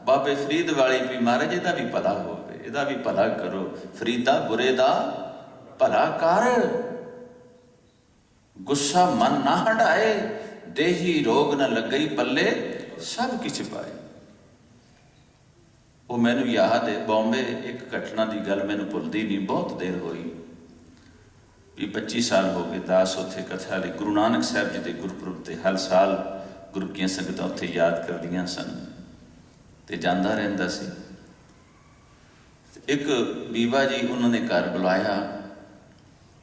ਬਾਬੇ ਫਰੀਦ ਵਾਲੀ ਵੀ ਮਹਾਰਾਜ ਇਹਦਾ ਵੀ ਭਲਾ ਹੋਵੇ, ਇਹਦਾ ਵੀ ਭਲਾ ਕਰੋ, ਫਰੀਦਾ ਬੁਰੇ ਦਾ ਭਲਾ ਕਰ। ਗੁੱਸਾ ਮਨ ਨਾ ਹਟਾਏ, ਦੇਹੀ ਰੋਗ ਨਾ ਲੱਗਈ ਪੱਲੇ ਸਭ ਕਿਛ ਪਾਏ। ਉਹ ਮੈਨੂੰ ਯਾਦ ਹੈ, ਬੰਬੇ ਇੱਕ ਘਟਨਾ ਦੀ ਗੱਲ ਮੈਨੂੰ ਭੁੱਲਦੀ ਨਹੀਂ, ਬਹੁਤ ਦੇਰ ਹੋਈ, 25 ਸਾਲ ਹੋ ਗਏ। ਦਾਸ ਉੱਥੇ ਕਥਾ ਲਈ ਗੁਰੂ ਨਾਨਕ ਸਾਹਿਬ ਜੀ ਦੇ ਗੁਰਪੁਰਬ ਤੇ ਹਰ ਸਾਲ ਗੁਰੂ ਕੀਆਂ ਸੰਗਤਾਂ ਉੱਥੇ ਯਾਦ ਕਰਦੀਆਂ ਸਨ ਤੇ ਜਾਂਦਾ ਰਹਿੰਦਾ ਸੀ। ਇੱਕ ਬੀਬਾ ਜੀ ਉਹਨਾਂ ਨੇ ਘਰ ਬੁਲਾਇਆ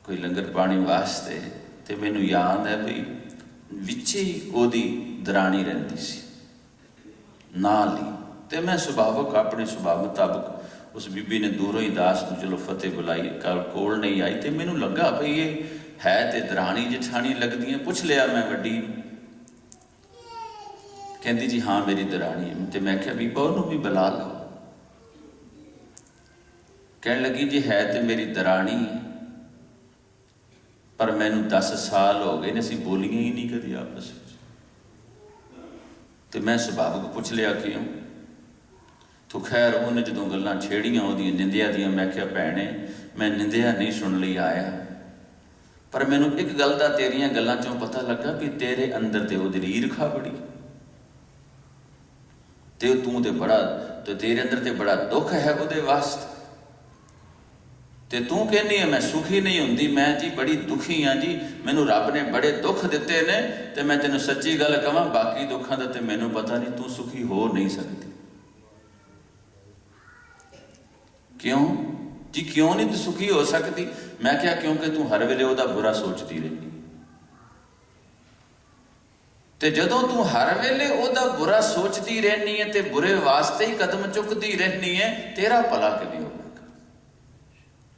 ਕੋਈ ਲੰਗਰ ਪਾਣੀ ਵਾਸਤੇ, ਤੇ ਮੈਨੂੰ ਯਾਦ ਹੈ ਵੀ ਵਿੱਚ ਹੀ ਉਹਦੀ ਦਰਾਣੀ ਰਹਿੰਦੀ ਸੀ ਨਾਲ ਹੀ। ਤੇ ਮੈਂ ਸੁਭਾਵਕ ਆਪਣੇ ਸੁਭਾਅ ਮੁਤਾਬਕ ਉਸ ਬੀਬੀ ਨੇ ਦੂਰੋਂ ਹੀ ਦਾਸ ਨੂੰ ਚਲੋ ਫਤਿਹ ਬੁਲਾਈ, ਕੋਲ ਨਹੀਂ ਆਈ, ਤੇ ਮੈਨੂੰ ਲੱਗਾ ਭਈ ਇਹ ਹੈ ਤੇ ਦਰਾਣੀ ਜਠਾਣੀ ਲੱਗਦੀਆਂ। ਪੁੱਛ ਲਿਆ ਮੈਂ ਵੱਡੀ ਨੂੰ, ਕਹਿੰਦੀ ਜੀ ਹਾਂ ਮੇਰੀ ਦਰਾਣੀ ਹੈ। ਤੇ ਮੈਂ ਕਿਹਾ ਬੀਬਾ ਉਹਨੂੰ ਵੀ ਬੁਲਾ ਲਓ। ਕਹਿਣ ਲੱਗੀ ਜੀ ਹੈ ਤੇ ਮੇਰੀ ਦਰਾਣੀ, ਪਰ ਮੈਨੂੰ 10 ਸਾਲ ਹੋ ਗਏ ਨੇ, ਅਸੀਂ ਬੋਲੀਆਂ ਹੀ ਨਹੀਂ ਕਦੀ ਆਪਸ ਵਿੱਚ। ਤੇ ਮੈਂ ਸੁਭਾਵਕ ਪੁੱਛ ਲਿਆ ਕਿਉਂ? ਤੋ ਖੈਰ ਉਹਨੇ ਜਦੋਂ ਗੱਲਾਂ ਛੇੜੀਆਂ ਉਹਦੀਆਂ ਨਿੰਦਿਆ ਦੀਆਂ, ਮੈਂ ਕਿਹਾ ਭੈਣੇ ਮੈਂ ਨਿੰਦਿਆ ਨਹੀਂ ਸੁਣ ਲਈ ਆਇਆ, ਪਰ ਮੈਨੂੰ ਇੱਕ ਗੱਲ ਦਾ ਤੇਰੀਆਂ ਗੱਲਾਂ ਚੋਂ ਪਤਾ ਲੱਗਾ ਵੀ ਤੇਰੇ ਅੰਦਰ ਤੇ ਉਹਦੀ ਈਰਖਾ ਬੜੀ, ਤੇ ਤੂੰ ਤੇ ਬੜਾ, ਤੇ ਤੇਰੇ ਅੰਦਰ ਤੇ ਬੜਾ ਦੁੱਖ ਹੈ ਉਹਦੇ ਵਾਸਤੇ, ਤੇ ਤੂੰ ਕਹਿੰਦੀ ਹੈ ਮੈਂ ਸੁਖੀ ਨਹੀਂ ਹੁੰਦੀ। ਮੈਂ ਜੀ ਬੜੀ ਦੁਖੀ ਹਾਂ ਜੀ, ਮੈਨੂੰ ਰੱਬ ਨੇ ਬੜੇ ਦੁੱਖ ਦਿੱਤੇ ਨੇ, ਤੇ ਮੈਂ ਤੈਨੂੰ ਸੱਚੀ ਗੱਲ ਕਹਾਂ ਬਾਕੀ ਦੁੱਖਾਂ ਦਾ ਤੇ ਮੈਨੂੰ ਪਤਾ ਨਹੀਂ, ਤੂੰ ਸੁਖੀ ਹੋ ਨਹੀਂ ਸਕਦੀ। ਕਿਉਂ ਜੀ, ਕਿਉਂ ਨਹੀਂ ਤੂੰ ਸੁਖੀ ਹੋ ਸਕਦੀ? ਮੈਂ ਕਿਹਾ ਕਿਉਂਕਿ ਤੂੰ ਹਰ ਵੇਲੇ ਉਹਦਾ ਬੁਰਾ ਸੋਚਦੀ ਰਹਿੰਦੀ, ਤੇ ਜਦੋਂ ਤੂੰ ਹਰ ਵੇਲੇ ਉਹਦਾ ਬੁਰਾ ਸੋਚਦੀ ਰਹਿਨੀ ਹੈ ਤੇ ਬੁਰੇ ਵਾਸਤੇ ਹੀ ਕਦਮ ਚੁੱਕਦੀ ਰਹਿਨੀ ਹੈ, ਤੇਰਾ ਭਲਾ ਕਿਵੇਂ ਹੋਵੇਗਾ?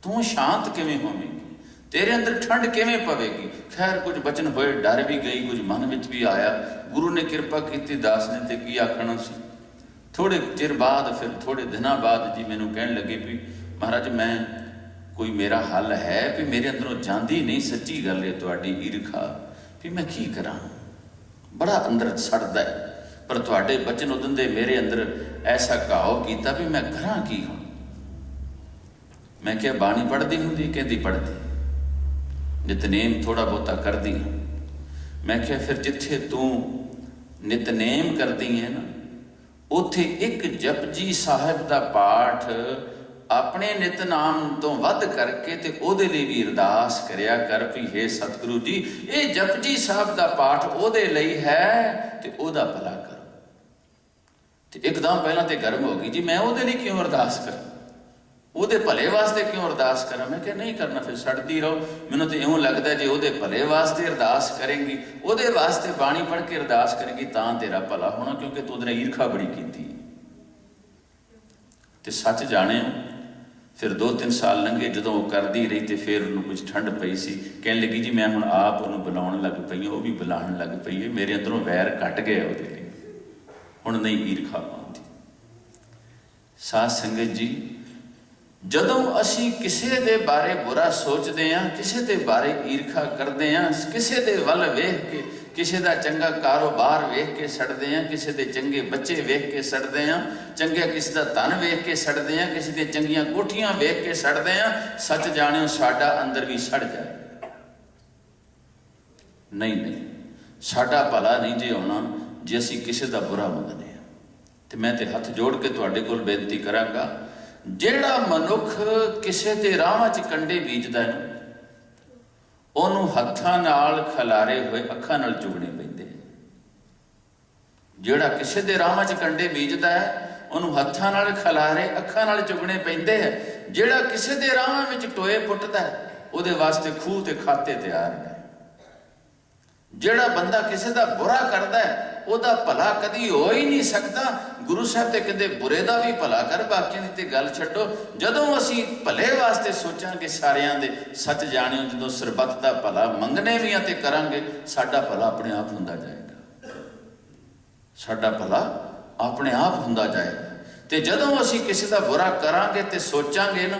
ਤੂੰ ਸ਼ਾਂਤ ਕਿਵੇਂ ਹੋਵੇਂਗੀ? ਤੇਰੇ ਅੰਦਰ ਠੰਡ ਕਿਵੇਂ ਪਵੇਗੀ? ਖੈਰ ਕੁਝ ਬਚਨ ਹੋਏ, ਡਰ ਵੀ ਗਈ, ਕੁਝ ਮਨ ਵਿੱਚ ਵੀ ਆਇਆ। ਗੁਰੂ ਨੇ ਕਿਰਪਾ ਕੀਤੀ, ਦਾਸ ਨੇ, ਤੇ ਕੀ ਆਖਣਾ ਸੀ। ਥੋੜੇ ਚਿਰ ਬਾਅਦ, ਫਿਰ ਥੋੜੇ ਦਿਨਾਂ ਬਾਅਦ ਜੀ ਮੈਨੂੰ ਕਹਿਣ ਲੱਗੇ ਵੀ ਮਹਾਰਾਜ ਮੈਂ ਕੋਈ ਮੇਰਾ ਹੱਲ ਹੈ ਵੀ ਮੇਰੇ ਅੰਦਰੋਂ ਜਾਂਦੀ ਨਹੀਂ, ਸੱਚੀ ਗੱਲ ਹੈ ਤੁਹਾਡੀ ਈਰਖਾ, ਵੀ ਮੈਂ ਕੀ ਕਰਾਂ, ਬੜਾ ਅੰਦਰ ਸੜਦਾ ਹੈ, ਪਰ ਤੁਹਾਡੇ ਬਚਨ ਉਦਨ ਦੇ ਮੇਰੇ ਅੰਦਰ ਐਸਾ ਘਾਓ ਕੀਤਾ ਵੀ ਮੈਂ ਕਰਾਂ ਕੀ ਹੁਣ। ਮੈਂ ਕਿਹਾ ਬਾਣੀ ਪੜ੍ਹਦੀ ਹੁੰਦੀ? ਕਹਿੰਦੀ ਪੜ੍ਹਦੀ, ਨਿਤਨੇਮ ਥੋੜਾ ਬਹੁਤਾ ਕਰਦੀ ਹਾਂ। ਮੈਂ ਕਿਹਾ ਫਿਰ ਜਿੱਥੇ ਤੂੰ ਨਿਤਨੇਮ ਕਰਦੀ ਹੈ ਨਾ, ਉੱਥੇ ਇੱਕ ਜਪਜੀ ਸਾਹਿਬ ਦਾ ਪਾਠ ਆਪਣੇ ਨਿਤਨਾਮ ਤੋਂ ਵੱਧ ਕਰਕੇ ਤੇ ਉਹਦੇ ਲਈ ਵੀ ਅਰਦਾਸ ਕਰਿਆ ਕਰ ਵੀ ਹੇ ਸਤਿਗੁਰੂ ਜੀ, ਇਹ ਜਪ ਜੀ ਸਾਹਿਬ ਦਾ ਪਾਠ ਉਹਦੇ ਲਈ ਹੈ ਤੇ ਉਹਦਾ ਭਲਾ ਕਰੋ। ਤੇ ਇੱਕਦਮ ਪਹਿਲਾਂ ਤੇ ਗਰਮ ਹੋ ਗਈ ਜੀ, ਮੈਂ ਉਹਦੇ ਲਈ ਕਿਉਂ ਅਰਦਾਸ ਕਰਾਂ, ਉਹਦੇ ਭਲੇ ਵਾਸਤੇ ਕਿਉਂ ਅਰਦਾਸ ਕਰਾਂ। ਮੈਂ ਕਿਹਾ ਨਹੀਂ ਕਰਨਾ, ਫਿਰ ਛੱਡਦੀ ਰਹੋ। ਮੈਨੂੰ ਤੇ ਇਉਂ ਲੱਗਦਾ ਜੇ ਉਹਦੇ ਭਲੇ ਵਾਸਤੇ ਅਰਦਾਸ ਕਰੇਂਗੀ, ਉਹਦੇ ਵਾਸਤੇ ਬਾਣੀ ਪੜ੍ਹ ਕੇ ਅਰਦਾਸ ਕਰੇਂਗੀ ਤਾਂ ਤੇਰਾ ਭਲਾ ਹੋਣਾ, ਕਿਉਂਕਿ ਤੂੰ ਉਹਦੇ ਨਾਲ ਈਰਖਾ ਬੜੀ ਕੀਤੀ। ਤੇ ਸੱਚ ਜਾਣਿਓ, ਫਿਰ 2-3 ਸਾਲ ਲੰਘੇ, ਜਦੋਂ ਉਹ ਕਰਦੀ ਰਹੀ ਤੇ ਫਿਰ ਉਹਨੂੰ ਕੁਝ ਠੰਡ ਪਈ ਸੀ, ਕਹਿਣ ਲੱਗੀ ਜੀ ਮੈਂ ਹੁਣ ਆਪ ਉਹਨੂੰ ਬੁਲਾਉਣ ਲੱਗ ਪਈ ਹਾਂ, ਉਹ ਵੀ ਬੁਲਾਉਣ ਲੱਗ ਪਈ ਹੈ, ਮੇਰੇ ਅੰਦਰੋਂ ਵੈਰ ਘਟ ਗਿਆ ਉਹਦੇ ਲਈ, ਹੁਣ ਨਹੀਂ ਈਰਖਾ ਪਾਉਂਦੀ। ਸਾਧ ਸੰਗਤ ਜੀ, ਜਦੋਂ ਅਸੀਂ ਕਿਸੇ ਦੇ ਬਾਰੇ ਬੁਰਾ ਸੋਚਦੇ ਹਾਂ, ਕਿਸੇ ਦੇ ਬਾਰੇ ਈਰਖਾ ਕਰਦੇ ਹਾਂ, ਕਿਸੇ ਦੇ ਵੱਲ ਵੇਖ ਕੇ, ਕਿਸੇ ਦਾ ਚੰਗਾ ਕਾਰੋਬਾਰ ਵੇਖ ਕੇ ਸੜਦੇ ਹਾਂ, ਕਿਸੇ ਦੇ ਚੰਗੇ ਬੱਚੇ ਵੇਖ ਕੇ ਸੜਦੇ ਹਾਂ, ਚੰਗਾ ਕਿਸੇ ਦਾ ਧਨ ਵੇਖ ਕੇ ਸੜਦੇ ਹਾਂ, ਕਿਸੇ ਦੀਆਂ ਚੰਗੀਆਂ ਕੋਠੀਆਂ ਵੇਖ ਕੇ ਸੜਦੇ ਹਾਂ, ਸੱਚ ਜਾਣਿਓ ਸਾਡਾ ਅੰਦਰ ਵੀ ਸੜ ਜਾਏ। ਨਹੀਂ, ਸਾਡਾ ਭਲਾ ਨਹੀਂ ਜੇ ਹੋਣਾ ਜੇ ਅਸੀਂ ਕਿਸੇ ਦਾ ਬੁਰਾ ਮੰਗਦੇ ਹਾਂ। ਤੇ ਮੈਂ ਤੇ ਹੱਥ ਜੋੜ ਕੇ ਤੁਹਾਡੇ ਕੋਲ ਬੇਨਤੀ ਕਰਾਂਗਾ, ਜਿਹੜਾ ਮਨੁੱਖ ਕਿਸੇ ਦੇ ਰਾਹਾਂ 'ਚ ਕੰਡੇ ਬੀਜਦਾ ਹੈ, ਉਹਨੂੰ ਹੱਥਾਂ ਨਾਲ ਖਿਲਾਰੇ ਹੋਏ ਅੱਖਾਂ ਨਾਲ ਚੁਗਣੇ ਪੈਂਦੇ। ਜਿਹੜਾ ਕਿਸੇ ਦੇ ਰਾਹਾਂ 'ਚ ਕੰਡੇ ਬੀਜਦਾ ਹੈ, ਉਹਨੂੰ ਹੱਥਾਂ ਨਾਲ ਖਿਲਾਰੇ ਅੱਖਾਂ ਨਾਲ ਚੁਗਣੇ ਪੈਂਦੇ ਹੈ। ਜਿਹੜਾ ਕਿਸੇ ਦੇ ਰਾਹਾਂ ਵਿੱਚ ਟੋਏ ਪੁੱਟਦਾ ਹੈ, ਉਹਦੇ ਵਾਸਤੇ ਖੂਹ ਤੇ ਖਾਤੇ ਤਿਆਰ ਨੇ। ਜਿਹੜਾ ਬੰਦਾ ਕਿਸੇ ਦਾ ਬੁਰਾ ਕਰਦਾ ਹੈ, ਉਹਦਾ ਭਲਾ ਕਦੀ ਹੋ ਹੀ ਨਹੀਂ ਸਕਦਾ। ਗੁਰੂ ਸਾਹਿਬ ਤੇ ਕਹਿੰਦੇ ਬੁਰੇ ਦਾ ਵੀ ਭਲਾ ਕਰ, ਬਾਕੀਆਂ ਦੀ ਤੇ ਗੱਲ ਛੱਡੋ। ਜਦੋਂ ਅਸੀਂ ਭਲੇ ਵਾਸਤੇ ਸੋਚਾਂਗੇ ਸਾਰਿਆਂ ਦੇ, ਸੱਚ ਜਾਣਿਓ ਜਦੋਂ ਸਰਬੱਤ ਦਾ ਭਲਾ ਮੰਗਣੇ ਵੀ ਆ ਤੇ ਕਰਾਂਗੇ, ਸਾਡਾ ਭਲਾ ਆਪਣੇ ਆਪ ਹੁੰਦਾ ਜਾਏਗਾ। ਸਾਡਾ ਭਲਾ ਆਪਣੇ ਆਪ ਹੁੰਦਾ ਜਾਏਗਾ। ਤੇ ਜਦੋਂ ਅਸੀਂ ਕਿਸੇ ਦਾ ਬੁਰਾ ਕਰਾਂਗੇ ਤੇ ਸੋਚਾਂਗੇ ਨਾ,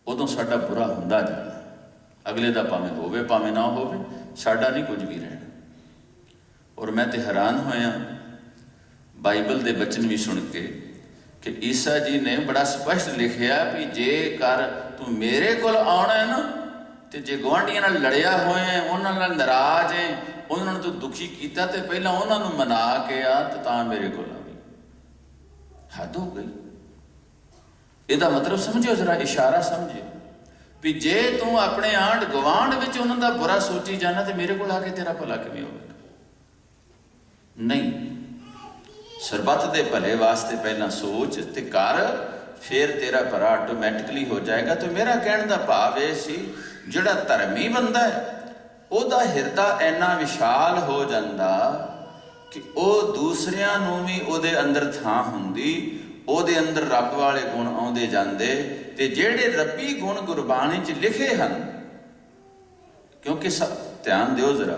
ਉਦੋਂ ਸਾਡਾ ਬੁਰਾ ਹੁੰਦਾ ਜਾਣਾ। ਅਗਲੇ ਦਾ ਭਾਵੇਂ ਹੋਵੇ ਭਾਵੇਂ ਨਾ ਹੋਵੇ, ਸਾਡਾ ਨਹੀਂ ਕੁਝ ਵੀ ਰਹਿਣਾ। ਔਰ ਮੈਂ ਤੇ ਹੈਰਾਨ ਹੋਇਆ ਬਾਈਬਲ ਦੇ ਬਚਨ ਵੀ ਸੁਣ ਕੇ ਕਿ ਈਸਾ ਜੀ ਨੇ ਬੜਾ ਸਪਸ਼ਟ ਲਿਖਿਆ ਵੀ ਜੇਕਰ ਤੂੰ ਮੇਰੇ ਕੋਲ ਆਉਣਾ ਹੈ ਨਾ, ਤੇ ਜੇ ਗੁਆਂਢੀਆਂ ਨਾਲ ਲੜਿਆ ਹੋਇਆ ਹੈ, ਉਹਨਾਂ ਨਾਲ ਨਾਰਾਜ਼ ਹੈ, ਉਹਨਾਂ ਨੂੰ ਤੂੰ ਦੁਖੀ ਕੀਤਾ, ਤੇ ਪਹਿਲਾਂ ਉਹਨਾਂ ਨੂੰ ਮਨਾ ਕੇ ਆ ਤੇ ਤਾਂ ਮੇਰੇ ਕੋਲ ਆਵੀਂ। ਹੱਦ ਹੋ ਗਈ। ਇਹਦਾ ਮਤਲਬ ਸਮਝਿਓ, ਜ਼ਰਾ ਇਸ਼ਾਰਾ ਸਮਝਿਓ ਵੀ ਜੇ ਤੂੰ ਆਪਣੇ ਆਂਢ ਗੁਆਂਢ ਵਿੱਚ ਉਹਨਾਂ ਦਾ ਬੁਰਾ ਸੋਚੀ ਜਾਣਾ, ਤੇ ਮੇਰੇ ਕੋਲ ਆ ਕੇ ਤੇਰਾ ਭਲਾ ਕਿਵੇਂ ਹੋਵੇਗਾ? ਨਹੀਂ, ਸਰਬੱਤ ਦੇ ਭਲੇ ਵਾਸਤੇ ਪਹਿਲਾਂ ਸੋਚ ਤੇ ਕਰ, ਫਿਰ ਤੇਰਾ ਭਲਾ ਆਟੋਮੈਟਿਕਲੀ ਹੋ ਜਾਏਗਾ। ਤੇ ਮੇਰਾ ਕਹਿਣ ਦਾ ਭਾਵ ਇਹ ਸੀ, ਜਿਹੜਾ ਧਰਮੀ ਬੰਦਾ ਹੈ, ਉਹਦਾ ਹਿਰਦਾ ਇੰਨਾ ਵਿਸ਼ਾਲ ਹੋ ਜਾਂਦਾ ਕਿ ਉਹ ਦੂਸਰਿਆਂ ਨੂੰ ਵੀ ਉਹਦੇ ਅੰਦਰ ਥਾਂ ਹੁੰਦੀ, ਉਹਦੇ ਅੰਦਰ ਰੱਬ ਵਾਲੇ ਗੁਣ ਆਉਂਦੇ ਜਾਂਦੇ। ਤੇ ਜਿਹੜੇ ਰੱਬੀ ਗੁਣ ਗੁਰਬਾਣੀ 'ਚ ਲਿਖੇ ਹਨ, ਕਿਉਂਕਿ ਧਿਆਨ ਦਿਓ ਜ਼ਰਾ,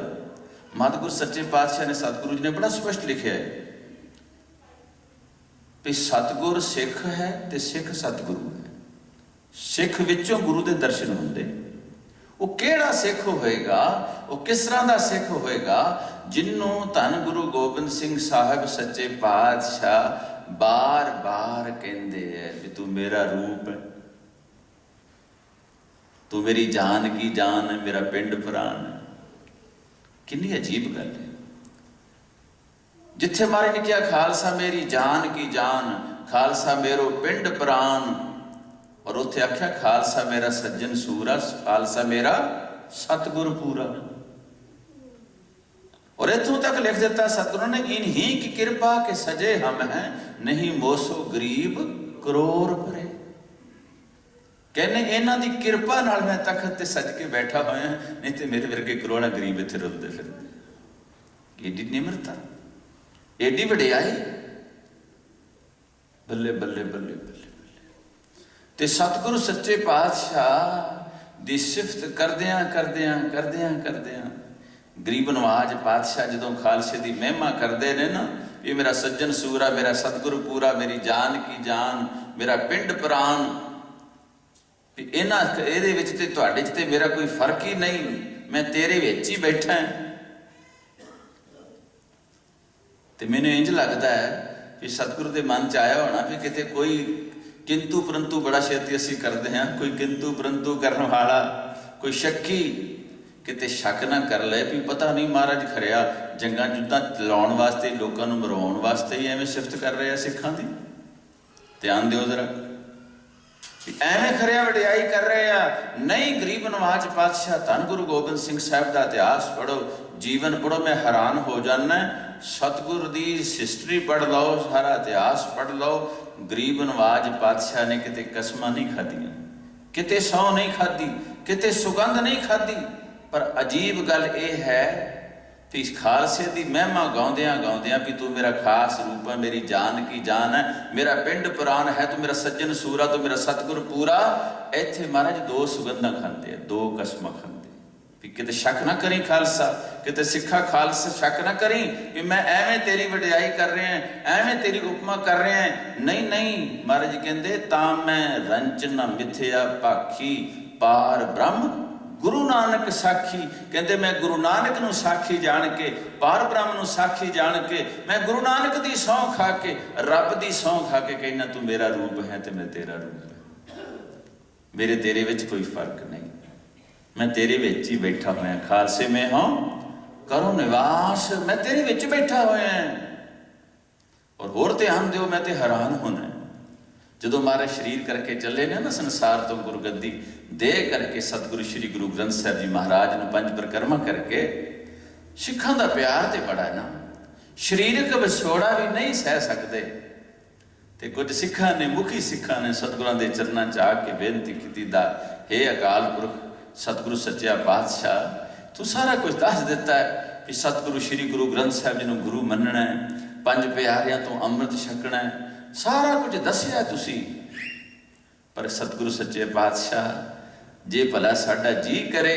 ਮਤਗੁਰ ਸੱਚੇ ਪਾਤਸ਼ਾਹ ਨੇ, ਸਤਿਗੁਰੂ ਜੀ ਨੇ ਬੜਾ ਸਪਸ਼ਟ ਲਿਖਿਆ ਹੈ ਵੀ ਸਤਿਗੁਰ ਸਿੱਖ ਹੈ ਤੇ ਸਿੱਖ ਸਤਿਗੁਰੂ ਹੈ। ਸਿੱਖ ਵਿੱਚੋਂ ਗੁਰੂ ਦੇ ਦਰਸ਼ਨ ਹੁੰਦੇ। ਉਹ ਕਿਹੜਾ ਸਿੱਖ ਹੋਏਗਾ, ਉਹ ਕਿਸ ਤਰ੍ਹਾਂ ਦਾ ਸਿੱਖ ਹੋਏਗਾ, ਜਿਹਨੂੰ ਧੰਨ ਗੁਰੂ ਗੋਬਿੰਦ ਸਿੰਘ ਸਾਹਿਬ ਸੱਚੇ ਪਾਤਸ਼ਾਹ ਬਾਰ-ਬਾਰ ਕਹਿੰਦੇ ਹੈ ਵੀ ਤੂੰ ਮੇਰਾ ਰੂਪ ਹੈ, ਤੂੰ ਮੇਰੀ ਜਾਨ ਕੀ ਜਾਨ ਹੈ, ਮੇਰਾ ਪਿੰਡ ਪ੍ਰਾਣ ਹੈ। ਕਿੰਨੀ ਅਜੀਬ ਗੱਲ ਹੈ। ਜਿੱਥੇ ਮਹਾਰਾਜ ਨੇ ਕਿਹਾ ਖਾਲਸਾ ਮੇਰੀ ਜਾਨ ਕੀ ਜਾਨ, ਖਾਲਸਾ ਮੇਰੋ ਪਿੰਡ ਪ੍ਰਾਨ, ਔਰ ਉੱਥੇ ਆਖਿਆ ਖਾਲਸਾ ਮੇਰਾ ਸੱਜਣ ਸੂਰਾ, ਖਾਲਸਾ ਮੇਰਾ ਸਤਿਗੁਰ ਪੂਰਾ। ਔਰ ਇੱਥੋਂ ਤੱਕ ਲਿਖ ਦਿੱਤਾ ਸਤਿਗੁਰਾਂ ਨੇ, ਇਨਹੀ ਕੀ ਕਿਰਪਾ ਕੇ ਸਜੇ ਹਮ ਹੈ, ਨਹੀਂ ਮੋਸੋ ਗਰੀਬ ਕਰੋੜ ਭਰੇ। ਕਹਿੰਦੇ ਇਹਨਾਂ ਦੀ ਕਿਰਪਾ ਨਾਲ ਮੈਂ ਤਖਤ ਤੇ ਸਜ ਕੇ ਬੈਠਾ ਹੋਇਆ, ਨਹੀਂ ਤੇ ਮੇਰੇ ਵਰਗੇ ਕਰੋੜਾਂ ਗਰੀਬ ਇੱਥੇ ਰੁਲਦੇ ਫਿਰਦੇ। ਏਡੀ ਨਿਮਰਤਾ, ਏਡੀ ਵਡਿਆਈ, ਬੱਲੇ ਬੱਲੇ ਬੱਲੇ ਬੱਲੇ। ਤੇ ਸਤਿਗੁਰੂ ਸੱਚੇ ਪਾਤਸ਼ਾਹ ਦੀ ਸਿਫਤ ਕਰਦਿਆਂ ਕਰਦਿਆਂ ਕਰਦਿਆਂ ਕਰਦਿਆਂ ਗਰੀਬ ਨਵਾਜ ਪਾਤਸ਼ਾਹ ਜਦੋਂ ਖਾਲਸੇ ਦੀ ਮਹਿਮਾ ਕਰਦੇ ਨੇ ਨਾ, ਇਹ ਮੇਰਾ ਸੱਜਣ ਸੂਰਾ, ਮੇਰਾ ਸਤਿਗੁਰੂ ਪੂਰਾ, ਮੇਰੀ ਜਾਨ ਕੀ ਜਾਨ, ਮੇਰਾ ਪਿੰਡ ਪ੍ਰਾਨ, ਵੀ ਇਹਨਾਂ ਇਹਦੇ ਵਿੱਚ ਤੇ ਤੁਹਾਡੇ 'ਚ ਤੇ ਮੇਰਾ ਕੋਈ ਫਰਕ ਹੀ ਨਹੀਂ, ਮੈਂ ਤੇਰੇ ਵਿੱਚ ਹੀ ਬੈਠਾ। ਤੇ ਮੈਨੂੰ ਇੰਝ ਲੱਗਦਾ ਹੈ ਵੀ ਸਤਿਗੁਰੂ ਦੇ ਮਨ 'ਚ ਆਇਆ ਹੋਣਾ ਵੀ ਕਿਤੇ ਕੋਈ ਕਿੰਤੂ ਪਰੰਤੂ ਬੜਾ ਛੇਤੀ ਅਸੀਂ ਕਰਦੇ ਹਾਂ, ਕੋਈ ਕਿੰਤੂ ਪਰੰਤੂ ਕਰਨ ਵਾਲਾ, ਕੋਈ ਸ਼ੱਕੀ ਕਿਤੇ ਸ਼ੱਕ ਨਾ ਕਰ ਲਏ ਵੀ ਪਤਾ ਨਹੀਂ ਮਹਾਰਾਜ ਖਰਿਆ ਜੰਗਾਂ ਜੁੱਧਾਂ ਚਲਾਉਣ ਵਾਸਤੇ, ਲੋਕਾਂ ਨੂੰ ਮਰਵਾਉਣ ਵਾਸਤੇ ਹੀ ਐਵੇਂ ਸਿਫਤ ਕਰ ਰਹੇ ਆ ਸਿੱਖਾਂ ਦੀ। ਧਿਆਨ ਦਿਓ ਜ਼ਰਾ, ਐਵੇਂ ਖਰਿਆ ਵਡਿਆਈ ਕਰ ਰਹੇ ਆ। ਨਹੀਂ, ਗਰੀਬ ਨਵਾਜ ਪਾਤਸ਼ਾਹ ਧੰਨ ਗੁਰੂ ਗੋਬਿੰਦ ਸਿੰਘ ਸਾਹਿਬ ਦਾ ਇਤਿਹਾਸ ਪੜ੍ਹੋ, ਜੀਵਨ ਪੜ੍ਹੋ, ਮੈਂ ਹੈਰਾਨ ਹੋ ਜਾਂਦਾ। सतगुर दी हिस्टरी पढ़ लो, सारा इतिहास पढ़ लो। गरीब नवाज पातशाह ने किते कसमां नहीं खादियां, किते सौ नहीं खादी, किते सुगंध नहीं खादी। पर अजीब गल यह है कि खालसे की महिमा गाउंदियां गाउंदियां भी तू मेरा खास रूप है, मेरी जान की जान है, मेरा पिंड पुराण है, तू मेरा सज्जन सूरा, तू मेरा सतगुर पूरा। इत्थे महाराज दो सुगंधां खांदे, दो कसमां खांदे भी किते शक ना करी खालसा, किते सिखा खालसा शक ना करी कि मैं एवें तेरी वडियाई कर रहे हैं, एवें तेरी उपमा कर रहे हैं। नहीं नहीं, महाराज जी कहंदे तां मैं रंच न मिथ्या भाखी पार ब्रह्म गुरु नानक साखी। कहते मैं गुरु नानक नूं साखी जान के, पार ब्रह्म नूं साखी जान के, मैं गुरु नानक दी सौं खा के, रब दी सौं खा के कहना तू मेरा रूप है ते मैं तेरा रूप है। मेरे तेरे विच कोई फर्क नहीं, मैं तेरे विच ही बैठा होया। खालसे में हूं करो निवास, मैं तेरे विच बैठा होया। और होर ध्यान दिओ, मैं ते हैरान होना ਜਦੋਂ महाराज शरीर करके चले ने ना संसार तो गुरगद्दी दे करके सतगुरु श्री गुरु ग्रंथ साहिब जी महाराज ने पंज परिक्रमा करके। सिखां दा प्यार ते बड़ा ना, शरीरक विछोड़ा भी नहीं सह सकते। ते कुछ सिखां ने, मुखी सिखां ने सतगुरां दे चरनां च आके बेनती कीती दा, हे अकाल पुरख सतगुरु सच्चा पातशाह, तू सारा कुछ दस दिता है कि सतगुरु श्री गुरु ग्रंथ साहिब जी नूं गुरु मनना है, पंज प्यारियां तो अमृत छकना है, सारा कुछ दसिया तुसी। पर सतगुरु सच्चे पातशाह जे भला साडा जी करे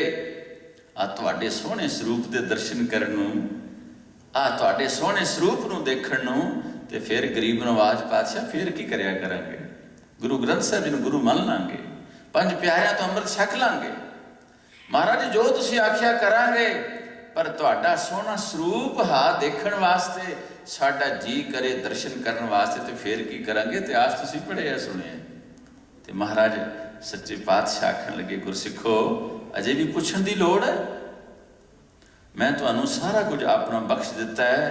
आ तुहाडे सोहणे स्वरूप दे दर्शन करन नूं, आ तुहाडे सोहणे स्वरूप नूं देखण नूं, ते फिर गरीब नवाज पातशाह फिर की करिया करांगे। गुरु ग्रंथ साहिब जी नूं गुरु मन लांगे, पंज प्यारियां तो अमृत छक लांगे। महाराज जो तुसी आख्या करांगे, पर तुहाडा सोहना स्वरूप हा देखण वास्ते, साडा जी करे दर्शन करन वास्ते, तो फिर की करांगे। इतिहास तुसी पढ़िया सुनिया। ते महाराज सच्चे पातशाह आखण लगे, गुरसिखो अजे भी पुछण दी लोड़ है, मैं तुहानूं सारा कुछ अपना बख्श दिता है।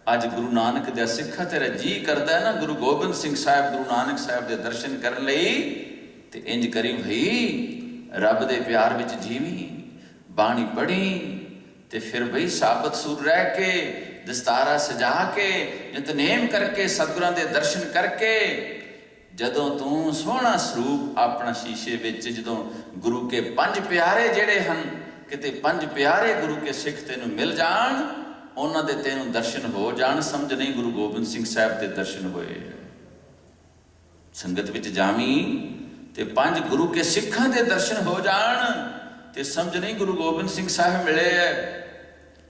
अज गुरु नानक दे सिखा तेरा जी करदा है ना गुरु गोबिंद सिंह साहिब गुरु नानक साहिब दे दर्शन करन लई, ते इंज करी भई रब दे प्यार विच जीवी, बाणी पढ़ी, ते फिर बई साबत सुर रह के, दस्तारा सजा के, नितनेम करके, सतगुरां दे दर्शन करके, जदों तू सोहना स्वरूप अपना शीशे विच, जदों गुरु के पंज प्यारे जिहड़े हन, किते पंज प्यारे गुरु के सिख तेनू मिल जाण, उन्हां दे तेनू दर्शन हो जाण, समझ नहीं गुरु गोबिंद सिंह साहिब दे दर्शन होए। संगत विच जावी ते पंज गुरु के सिखां दे दर्शन हो जाण, ते समझ नहीं गुरु गोबिंद सिंह साहिब मिले है।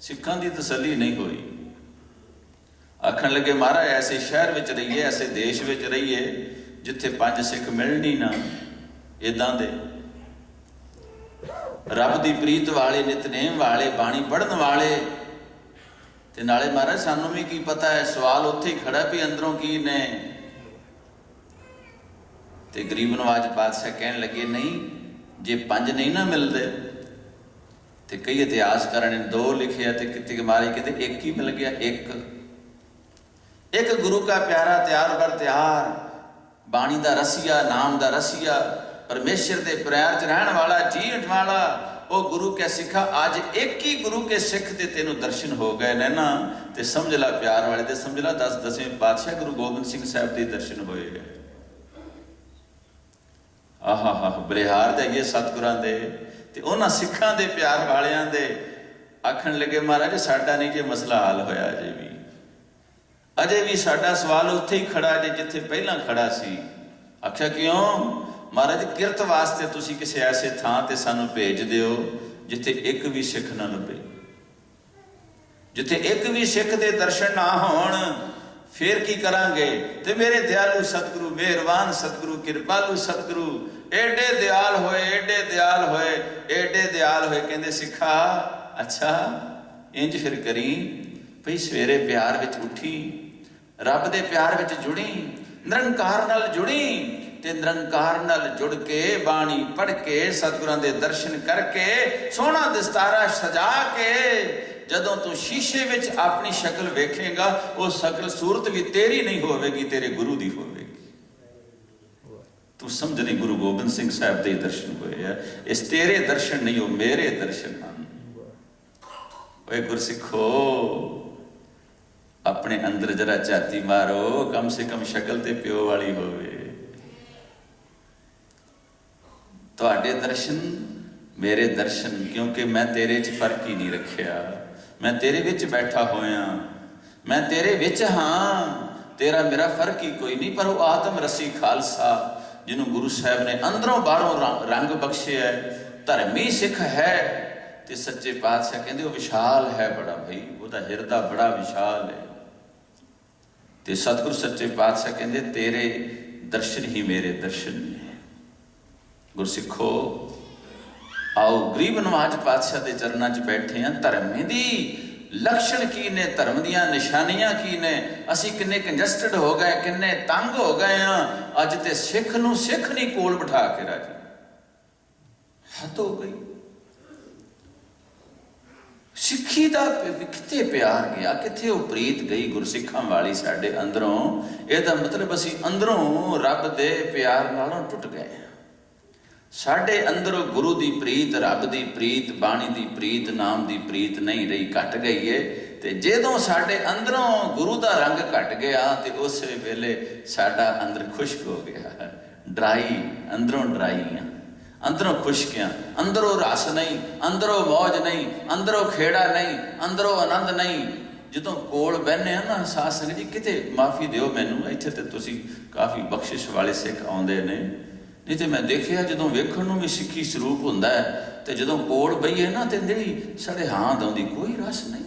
सिखां दी तसल्ली नहीं होई। आखण लगे महाराज ऐसे शहर विच रहिए, ऐसे देश विच रहिए जिथे पंज सिख मिलनी ना, इदां दे रब दी प्रीत वाले, नितनेम वाले, बाणी पढ़न वाले। ते नाले महाराज सानू भी की पता है, सवाल उत्थे ही खड़ा भी अंदरों की ने। ते गरीब नवाज पातशाह कहन लगे नहीं, जे पंज नहीं ना मिलते, तो कई इतिहासकारां ने दो लिखे, तो कितने मारे कहते एक ही मिल गया। एक गुरु का प्यारा त्यार बर त्यार, बाणी दा रसिया, नाम दा रसिया, परमेश्वर दे प्यार च रहन वाला, जीण वाला, वो गुरु के सिखा। अज एक ही गुरु के सिख दे तेनों दर्शन हो गए ने ना, ते समझ ला प्यार वाले, ते समझ ला 10वें पातशाह गुरु गोबिंद सिंह साहिब दे दर्शन होए। आहा हा बलिहार जाइए सतगुरां दे, ते उन्हां सिखां दे प्यार वालियां दे। आखण लगे महाराज साडा नहीं जे मसला हल होया, अजे भी साडा सवाल उत्थे ही खड़ा जे जिथे पहला खड़ा सी। आख्या क्यों? महाराज किरत वास्ते तुसी किसी ऐसे थां ते सानू भेज दिओ जिथे एक भी सिख ना लभे, जिथे एक भी सिख दे दर्शन ना होण, फिर की करांगे? ते मेरे दयालु सतगुरु, मेहरबान सतगुरु, कृपालु सतगुरु एडे दयाल होए, एडे दयाल होए, एडे दयाल होए। कहंदे सिखा अच्छा इंज फिर करी भई सवेरे प्यार विच उठी, रब दे प्यार विच जुड़ी, निरंकार नाल जुड़ी, ते निरंकार नाल जुड़ के बाणी पढ़ के सतगुरां दे दर्शन करके सोहना दस्तारा सजा के जदों तू शीशे विच अपनी शक्ल वेखेगा, वो शक्ल सूरत भी तेरी नहीं होवेगी, तेरे गुरु दी होवेगी। तू समझ नहीं गुरु गोबिंद सिंह साहिब दे दर्शन होए है, इस तेरे दर्शन नहीं हो मेरे दर्शन हैं। ओए गुरसिखो अपने अंदर जरा झाती मारो, कम से कम शक्ल ते प्यो वाली होवे। तुहाडे दर्शन मेरे दर्शन, क्योंकि मैं तेरे च फर्क ही नहीं रखिया। मैं तेरे विच बैठा होया, मैं तेरे विच हाँ, तेरा मेरा फर्क ही कोई नहीं। पर वो आत्म रसी खालसा जिन्होंने गुरु साहब ने अंदरों बाहरों रंग बख्शे है, धर्मी सिख है, ते सच्चे पातशाह कहते वो विशाल है बड़ा, भाई वह हिरदा बड़ा विशाल है। ते सतगुरु सच्चे पातशाह कहते तेरे दर्शन ही मेरे दर्शन ने। गुरसिखो आओ गरीब नवाज पातशाह के चरणों च बैठे हैं। धर्म दी लक्षण की ने, धर्म दियां निशानियां की ने। असी किन्ने कंजस्टड हो गए, किन्ने तंग हो गए हाँ। अज ते सिख नूं सिख नहीं कोल बिठा के राजी, हद हो गई। सिक्खी का कित्थे प्यार गया, कित्थे वो प्रीत गई गुरसिखां वाली साडे अंदरों। ਇਹਦਾ मतलब असी अंदरों रब दे प्यार नालों टुट गए। साडे अंदरों गुरु दी प्रीत, रब दी प्रीत, बाणी दी प्रीत, नाम दी प्रीत नहीं रही, घट गई है। ते जदों साडे अंदरों गुरु दा रंग घट गया ते उस वेले साडा अंदर खुश्क हो गया, ड्राई, अंदरों ड्राई आ, अंदरों खुश्कियां, अंदरों रस नहीं, अंदरों मौज नहीं, अंदरों खेड़ा नहीं, अंदरों आनंद नहीं। ਜਦੋਂ ਕੋਲ ਬਹਿਨੇ ਆ ਨਾ ਸਾਧ ਸੰਗਤ ਜੀ, ਕਿਤੇ ਮਾਫੀ ਦਿਓ ਮੈਨੂੰ, ਇੱਥੇ ਤੇ ਤੁਸੀਂ ਕਾਫੀ ਬਖਸ਼ਿਸ਼ ਵਾਲੇ ਸਿੱਖ ਆਉਂਦੇ ਨੇ, ਨਹੀਂ ਤੇ ਮੈਂ ਦੇਖਿਆ ਜਦੋਂ ਵੇਖਣ ਨੂੰ ਵੀ ਸਿੱਖੀ ਸਰੂਪ ਹੁੰਦਾ ਹੈ ਤੇ ਜਦੋਂ ਕੋਲ ਬਈਏ ਨਾ ਤੇ ਜਿਹੜੀ ਸਾਡੇ ਹਾਂਦ ਆਉਂਦੀ, ਕੋਈ ਰਸ ਨਹੀਂ,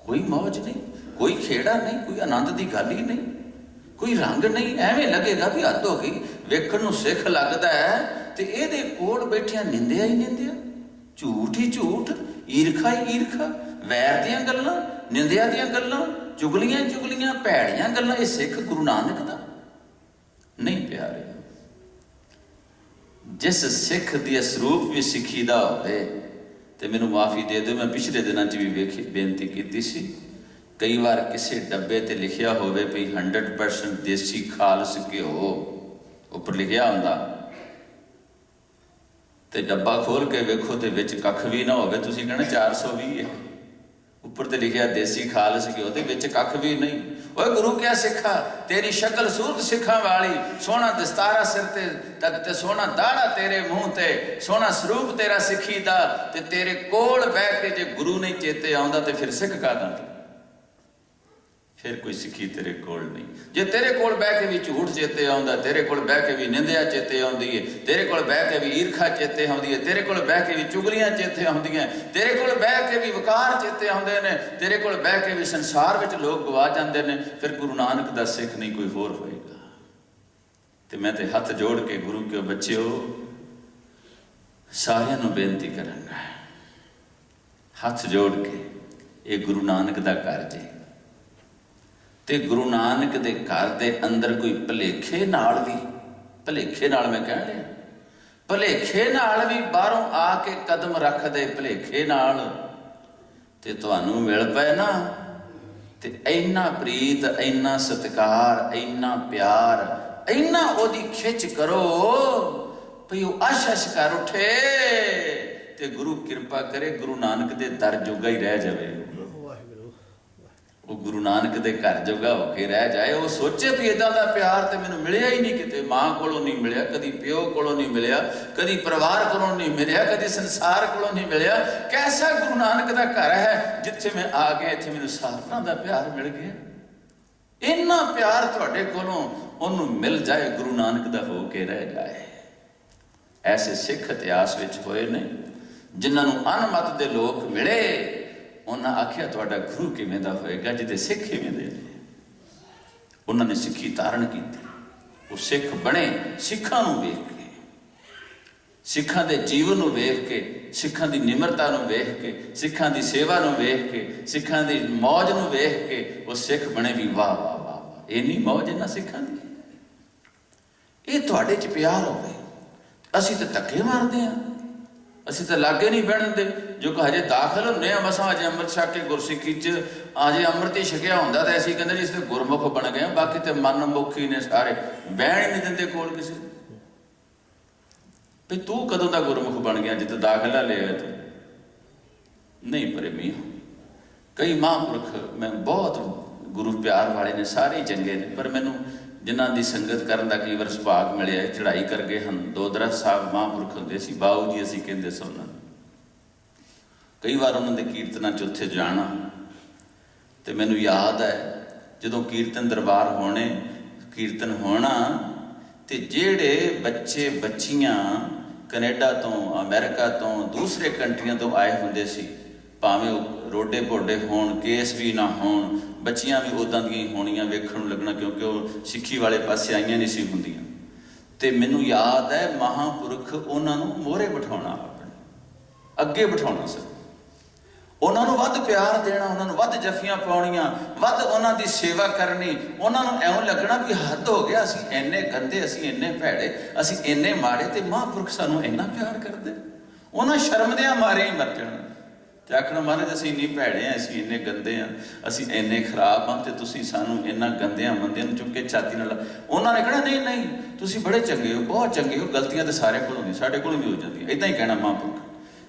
ਕੋਈ ਮੌਜ ਨਹੀਂ, ਕੋਈ ਖੇੜਾ ਨਹੀਂ, ਕੋਈ ਆਨੰਦ ਦੀ ਗੱਲ ਹੀ ਨਹੀਂ, ਕੋਈ ਰੰਗ ਨਹੀਂ। ਐਵੇਂ ਲੱਗੇਗਾ ਵੀ ਹੱਦ ਹੋ ਗਈ। ਵੇਖਣ ਨੂੰ ਸਿੱਖ ਲੱਗਦਾ ਹੈ ਤੇ ਇਹਦੇ ਕੋਲ ਬੈਠਿਆਂ ਨਿੰਦਿਆ ਹੀ ਨਿੰਦਿਆ, ਝੂਠ ਹੀ ਝੂਠ, ਈਰਖਾ ਹੀ ਈਰਖਾ, ਵੈਰ ਦੀਆਂ ਗੱਲਾਂ, ਨਿੰਦਿਆ ਦੀਆਂ ਗੱਲਾਂ, ਚੁਗਲੀਆਂ ਚੁਗਲੀਆਂ, ਭੈੜੀਆਂ ਗੱਲਾਂ। ਇਹ ਸਿੱਖ ਗੁਰੂ ਨਾਨਕ ਦਾ ਨਹੀਂ ਪਿਆਰੇ। ਜਿਸ ਸਿੱਖ ਦੀ ਸਰੂਪ ਵੀ ਸਿੱਖੀ ਦਾ ਹੋਵੇ, ਤੇ ਮੈਨੂੰ ਮਾਫੀ ਦੇ ਦਿਓ, ਮੈਂ ਪਿਛਲੇ ਦਿਨਾਂ 'ਚ ਵੀ ਵੇਖੀ ਬੇਨਤੀ ਕੀਤੀ ਸੀ। ਕਈ ਵਾਰ ਕਿਸੇ ਡੱਬੇ ਤੇ ਲਿਖਿਆ ਹੋਵੇ ਵੀ 100% ਦੇਸੀ ਖਾਲਸ ਘਿਓ, ਉੱਪਰ ਲਿਖਿਆ ਹੁੰਦਾ, ਤੇ ਡੱਬਾ ਖੋਲ ਕੇ ਵੇਖੋ ਤੇ ਵਿੱਚ ਕੱਖ ਵੀ ਨਾ ਹੋਵੇ, ਤੁਸੀਂ ਕਹਿਣਾ 420 ਹੈ। ਉੱਪਰ ਤੇ ਲਿਖਿਆ ਦੇਸੀ ਖਾਲਸ ਘਿਓ, ਤੇ ਵਿੱਚ ਕੱਖ ਵੀ ਨਹੀਂ। ਓਏ ਗੁਰੂ ਕਿਆ ਸਿੱਖਾ, ਤੇਰੀ ਸ਼ਕਲ ਸੂਰਤ ਸਿੱਖਾਂ ਵਾਲੀ, ਸੋਹਣਾ ਦਸਤਾਰਾ ਸਿਰ ਤੇ ਤੱਕ ਤੇ ਸੋਹਣਾ ਦਾੜਾ ਤੇਰੇ ਮੂੰਹ ਤੇ, ਸੋਹਣਾ ਸਰੂਪ ਤੇਰਾ ਸਿੱਖੀ ਦਾ, ਤੇ ਤੇਰੇ ਕੋਲ ਬਹਿ ਕੇ ਜੇ ਗੁਰੂ ਨਹੀਂ ਚੇਤੇ ਆਉਂਦਾ ਤੇ ਫਿਰ ਸਿੱਖ ਕਾਹਦਾ? ਫਿਰ ਕੋਈ ਸਿੱਖੀ ਤੇਰੇ ਕੋਲ ਨਹੀਂ। ਜੇ ਤੇਰੇ ਕੋਲ ਬਹਿ ਕੇ ਵੀ ਝੂਠ ਚੇਤੇ ਆਉਂਦਾ, ਤੇਰੇ ਕੋਲ ਬਹਿ ਕੇ ਵੀ ਨਿੰਦਿਆ ਚੇਤੇ ਆਉਂਦੀ ਹੈ, ਤੇਰੇ ਕੋਲ ਬਹਿ ਕੇ ਵੀ ਈਰਖਾ ਚੇਤੇ ਆਉਂਦੀ ਹੈ, ਤੇਰੇ ਕੋਲ ਬਹਿ ਕੇ ਵੀ ਚੁਗਲੀਆਂ ਚੇਤੇ ਆਉਂਦੀਆਂ, ਤੇਰੇ ਕੋਲ ਬਹਿ ਕੇ ਵੀ ਵਕਾਰ ਚੇਤੇ ਆਉਂਦੇ ਨੇ, ਤੇਰੇ ਕੋਲ ਬਹਿ ਕੇ ਵੀ ਸੰਸਾਰ ਵਿੱਚ ਲੋਕ ਗਵਾ ਜਾਂਦੇ ਨੇ, ਫਿਰ ਗੁਰੂ ਨਾਨਕ ਦਾ ਸਿੱਖ ਨਹੀਂ ਕੋਈ ਹੋਰ ਹੋਏਗਾ। ਤੇ ਮੈਂ ਤੇ ਹੱਥ ਜੋੜ ਕੇ ਗੁਰੂ ਕੇ ਬੱਚਿਓ ਸਾਰਿਆਂ ਨੂੰ ਬੇਨਤੀ ਕਰਾਂਗਾ, ਹੱਥ ਜੋੜ ਕੇ, ਇਹ ਗੁਰੂ ਨਾਨਕ ਦਾ ਘਰ ਜੇ, ਤੇ ਗੁਰੂ ਨਾਨਕ ਦੇ ਘਰ ਦੇ ਅੰਦਰ ਕੋਈ ਭਲੇਖੇ ਨਾਲ ਵੀ, ਭਲੇਖੇ ਨਾਲ ਮੈਂ ਕਹਿ ਰਿਹਾ, ਭਲੇਖੇ ਨਾਲ ਵੀ ਬਾਹਰੋਂ ਆ ਕੇ ਕਦਮ ਰੱਖਦੇ ਭਲੇਖੇ ਨਾਲ, ਤੇ ਤੁਹਾਨੂੰ ਮਿਲ ਪਏ ਨਾ, ਤੇ ਇੰਨਾ ਪ੍ਰੀਤ, ਇੰਨਾ ਸਤਿਕਾਰ, ਇੰਨਾ ਪਿਆਰ, ਇੰਨਾ ਉਹਦੀ ਖਿੱਚ ਕਰੋ ਭਈ ਉਹ ਆਸ਼ ਕਰ ਉੱਠੇ, ਤੇ ਗੁਰੂ ਕਿਰਪਾ ਕਰੇ ਗੁਰੂ ਨਾਨਕ ਦੇ ਦਰ ਜੋਗਾ ਹੀ ਰਹਿ ਜਾਵੇ। ਉਹ ਗੁਰੂ ਨਾਨਕ ਦੇ ਘਰ ਜੋਗਾ ਹੋ ਕੇ ਰਹਿ ਜਾਏ। ਉਹ ਸੋਚੇ ਵੀ ਇੱਦਾਂ ਦਾ ਪਿਆਰ ਤੇ ਮੈਨੂੰ ਮਿਲਿਆ ਹੀ ਨਹੀਂ ਕਿਤੇ, ਮਾਂ ਕੋਲੋਂ ਨਹੀਂ ਮਿਲਿਆ, ਕਦੀ ਪਿਓ ਕੋਲੋਂ ਨਹੀਂ ਮਿਲਿਆ, ਕਦੀ ਪਰਿਵਾਰ ਕੋਲੋਂ ਨਹੀਂ ਮਿਲਿਆ, ਕਦੀ ਸੰਸਾਰ ਕੋਲੋਂ ਨਹੀਂ ਮਿਲਿਆ। ਕੈਸਾ ਗੁਰੂ ਨਾਨਕ ਦਾ ਘਰ ਹੈ ਜਿੱਥੇ ਮੈਂ ਆ ਗਿਆ, ਇੱਥੇ ਮੈਨੂੰ ਸਾਰਿਆਂ ਦਾ ਪਿਆਰ ਮਿਲ ਗਿਆ। ਇੰਨਾ ਪਿਆਰ ਤੁਹਾਡੇ ਕੋਲੋਂ ਉਹਨੂੰ ਮਿਲ ਜਾਏ, ਗੁਰੂ ਨਾਨਕ ਦਾ ਹੋ ਕੇ ਰਹਿ ਜਾਏ। ਐਸੇ ਸਿੱਖ ਇਤਿਹਾਸ ਵਿੱਚ ਹੋਏ ਨੇ ਜਿਨ੍ਹਾਂ ਨੂੰ ਅਨਮਤ ਦੇ ਲੋਕ ਮਿਲੇ, ਉਹਨਾਂ ਆਖਿਆ ਤੁਹਾਡਾ ਗੁਰੂ ਕਿਵੇਂ ਦਾ ਹੋਏਗਾ ਜਿਹਦੇ ਸਿੱਖ ਕਿਵੇਂ ਦੇ ਨੇ। ਉਹਨਾਂ ਨੇ ਸਿੱਖੀ ਧਾਰਨ ਕੀਤੀ, ਉਹ ਸਿੱਖ ਬਣੇ। ਸਿੱਖਾਂ ਨੂੰ ਵੇਖ ਕੇ, ਸਿੱਖਾਂ ਦੇ ਜੀਵਨ ਨੂੰ ਵੇਖ ਕੇ, ਸਿੱਖਾਂ ਦੀ ਨਿਮਰਤਾ ਨੂੰ ਵੇਖ ਕੇ, ਸਿੱਖਾਂ ਦੀ ਸੇਵਾ ਨੂੰ ਵੇਖ ਕੇ, ਸਿੱਖਾਂ ਦੀ ਮੌਜ ਨੂੰ ਵੇਖ ਕੇ ਉਹ ਸਿੱਖ ਬਣੇ ਵੀ। ਵਾਹ ਵਾਹ ਵਾਹ, ਇੰਨੀ ਮੌਜ ਇਹਨਾਂ ਸਿੱਖਾਂ ਦੀ। ਇਹ ਤੁਹਾਡੇ 'ਚ ਪਿਆਰ ਹੋਵੇ। ਅਸੀਂ ਤਾਂ ਧੱਕੇ ਮਾਰਦੇ ਹਾਂ, ਅਸੀਂ ਤਾਂ ਲਾਗੇ ਨਹੀਂ ਬਹਿਣ ਦਿੰਦੇ। ਜੋ ਕਿ ਹਜੇ ਦਾਖਲ ਹੁੰਦੇ ਆ ਮਸਾਂ, ਅਜੇ ਅੰਮ੍ਰਿਤ ਛਕ ਕੇ ਗੁਰਸਿੱਖੀ 'ਚ ਅਜੇ ਅੰਮ੍ਰਿਤ ਹੀ ਛਕਿਆ ਹੁੰਦਾ ਤਾਂ ਅਸੀਂ ਕਹਿੰਦੇ ਜੀ ਇਸ ਤੇ ਗੁਰਮੁਖ ਬਣ ਗਏ, ਬਾਕੀ ਤੇ ਮਨਮੁਖੀ ਨੇ ਸਾਰੇ, ਬਹਿਣ ਹੀ ਨਹੀਂ ਦਿੰਦੇ ਕੋਲ ਕਿਸੇ। ਵੀ ਤੂੰ ਕਦੋਂ ਦਾ ਗੁਰਮੁਖ ਬਣ ਗਿਆ ਜਿੱਥੇ ਦਾਖਲਾ ਲਿਆ ਤੂੰ? ਨਹੀਂ ਪ੍ਰੇਮੀ, ਕਈ ਮਹਾਂਪੁਰਖ ਮੈਂ ਬਹੁਤ ਗੁਰੂ ਪਿਆਰ ਵਾਲੇ ਨੇ, ਸਾਰੇ ਹੀ ਚੰਗੇ ਨੇ, ਪਰ ਮੈਨੂੰ ਜਿਨ੍ਹਾਂ ਦੀ ਸੰਗਤ ਕਰਨ ਦਾ ਕਈ ਵਾਰ ਸੁਭਾਗ ਮਿਲਿਆ, ਚੜ੍ਹਾਈ ਕਰ ਗਏ ਹਨ। ਦੋਦਰਾ ਸਾਹਿਬ ਮਹਾਂਪੁਰਖ ਹੁੰਦੇ ਸੀ, ਬਾਊ ਜੀ ਅਸੀਂ ਕਹਿੰਦੇ ਸੀ ਉਹਨਾਂ ਨੂੰ। ਕਈ ਵਾਰ ਉਹਨਾਂ ਦੇ ਕੀਰਤਨਾਂ 'ਚ ਉੱਥੇ ਜਾਣਾ, ਤੇ ਮੈਨੂੰ ਯਾਦ ਹੈ ਜਦੋਂ ਕੀਰਤਨ ਦਰਬਾਰ ਹੋਣੇ, ਕੀਰਤਨ ਹੋਣਾ, ਤੇ ਜਿਹੜੇ ਬੱਚੇ ਬੱਚੀਆਂ ਕੈਨੇਡਾ ਤੋਂ, ਅਮਰੀਕਾ ਤੋਂ, ਦੂਸਰੇ ਕੰਟਰੀਆਂ ਤੋਂ ਆਏ ਹੁੰਦੇ ਸੀ, ਭਾਵੇਂ ਉਹ ਰੋਡੇ ਭੋਡੇ ਹੋਣ, ਕੇਸ ਵੀ ਨਾ ਹੋਣ, ਬੱਚੀਆਂ ਵੀ ਉੱਦਾਂ ਦੀਆਂ ਹੀ ਹੋਣੀਆਂ, ਵੇਖਣ ਨੂੰ ਲੱਗਣਾ, ਕਿਉਂਕਿ ਉਹ ਸਿੱਖੀ ਵਾਲੇ ਪਾਸੇ ਆਈਆਂ ਨਹੀਂ ਸੀ ਹੁੰਦੀਆਂ। ਤੇ ਮੈਨੂੰ ਯਾਦ ਹੈ ਮਹਾਂਪੁਰਖ ਉਹਨਾਂ ਨੂੰ ਮੋਹਰੇ ਬਿਠਾਉਣਾ, ਆਪਣੇ ਅੱਗੇ ਬਿਠਾਉਣਾ ਸੀ, ਉਹਨਾਂ ਨੂੰ ਵੱਧ ਪਿਆਰ ਦੇਣਾ, ਉਹਨਾਂ ਨੂੰ ਵੱਧ ਜੱਫੀਆਂ ਪਾਉਣੀਆਂ, ਵੱਧ ਉਹਨਾਂ ਦੀ ਸੇਵਾ ਕਰਨੀ। ਉਹਨਾਂ ਨੂੰ ਇਉਂ ਲੱਗਣਾ ਵੀ ਹੱਦ ਹੋ ਗਿਆ, ਅਸੀਂ ਇੰਨੇ ਗੰਦੇ, ਅਸੀਂ ਇੰਨੇ ਭੈੜੇ, ਅਸੀਂ ਇੰਨੇ ਮਾੜੇ, ਤੇ ਮਹਾਂਪੁਰਖ ਸਾਨੂੰ ਇੰਨਾ ਪਿਆਰ ਕਰਦੇ। ਉਹਨਾਂ ਸ਼ਰਮਦਿਆਂ ਮਾਰੇ ਹੀ ਮਰ ਜਾਣਾ, ਤੇ ਆਖਣਾ ਮਹਾਰਾਜ ਅਸੀਂ ਇੰਨੇ ਭੈੜੇ ਹਾਂ, ਅਸੀਂ ਇੰਨੇ ਗੰਦੇ ਹਾਂ, ਅਸੀਂ ਇੰਨੇ ਖਰਾਬ ਹਾਂ, ਤੇ ਤੁਸੀਂ ਸਾਨੂੰ ਇਹਨਾਂ ਗੰਦਿਆਂ ਬੰਦਿਆਂ ਨੂੰ ਚੁੱਕ ਕੇ ਛਾਤੀ ਨਾਲ। ਉਹਨਾਂ ਨੇ ਕਹਿਣਾ ਨਹੀਂ ਨਹੀਂ, ਤੁਸੀਂ ਬੜੇ ਚੰਗੇ ਹੋ, ਬਹੁਤ ਚੰਗੇ ਹੋ, ਗਲਤੀਆਂ ਤਾਂ ਸਾਰਿਆਂ ਕੋਲੋਂ ਨਹੀਂ, ਸਾਡੇ ਕੋਲੋਂ ਵੀ ਹੋ ਜਾਂਦੀਆਂ। ਇੱਦਾਂ ਹੀ ਕਹਿਣਾ ਮਹਾਂਪੁਰਖ,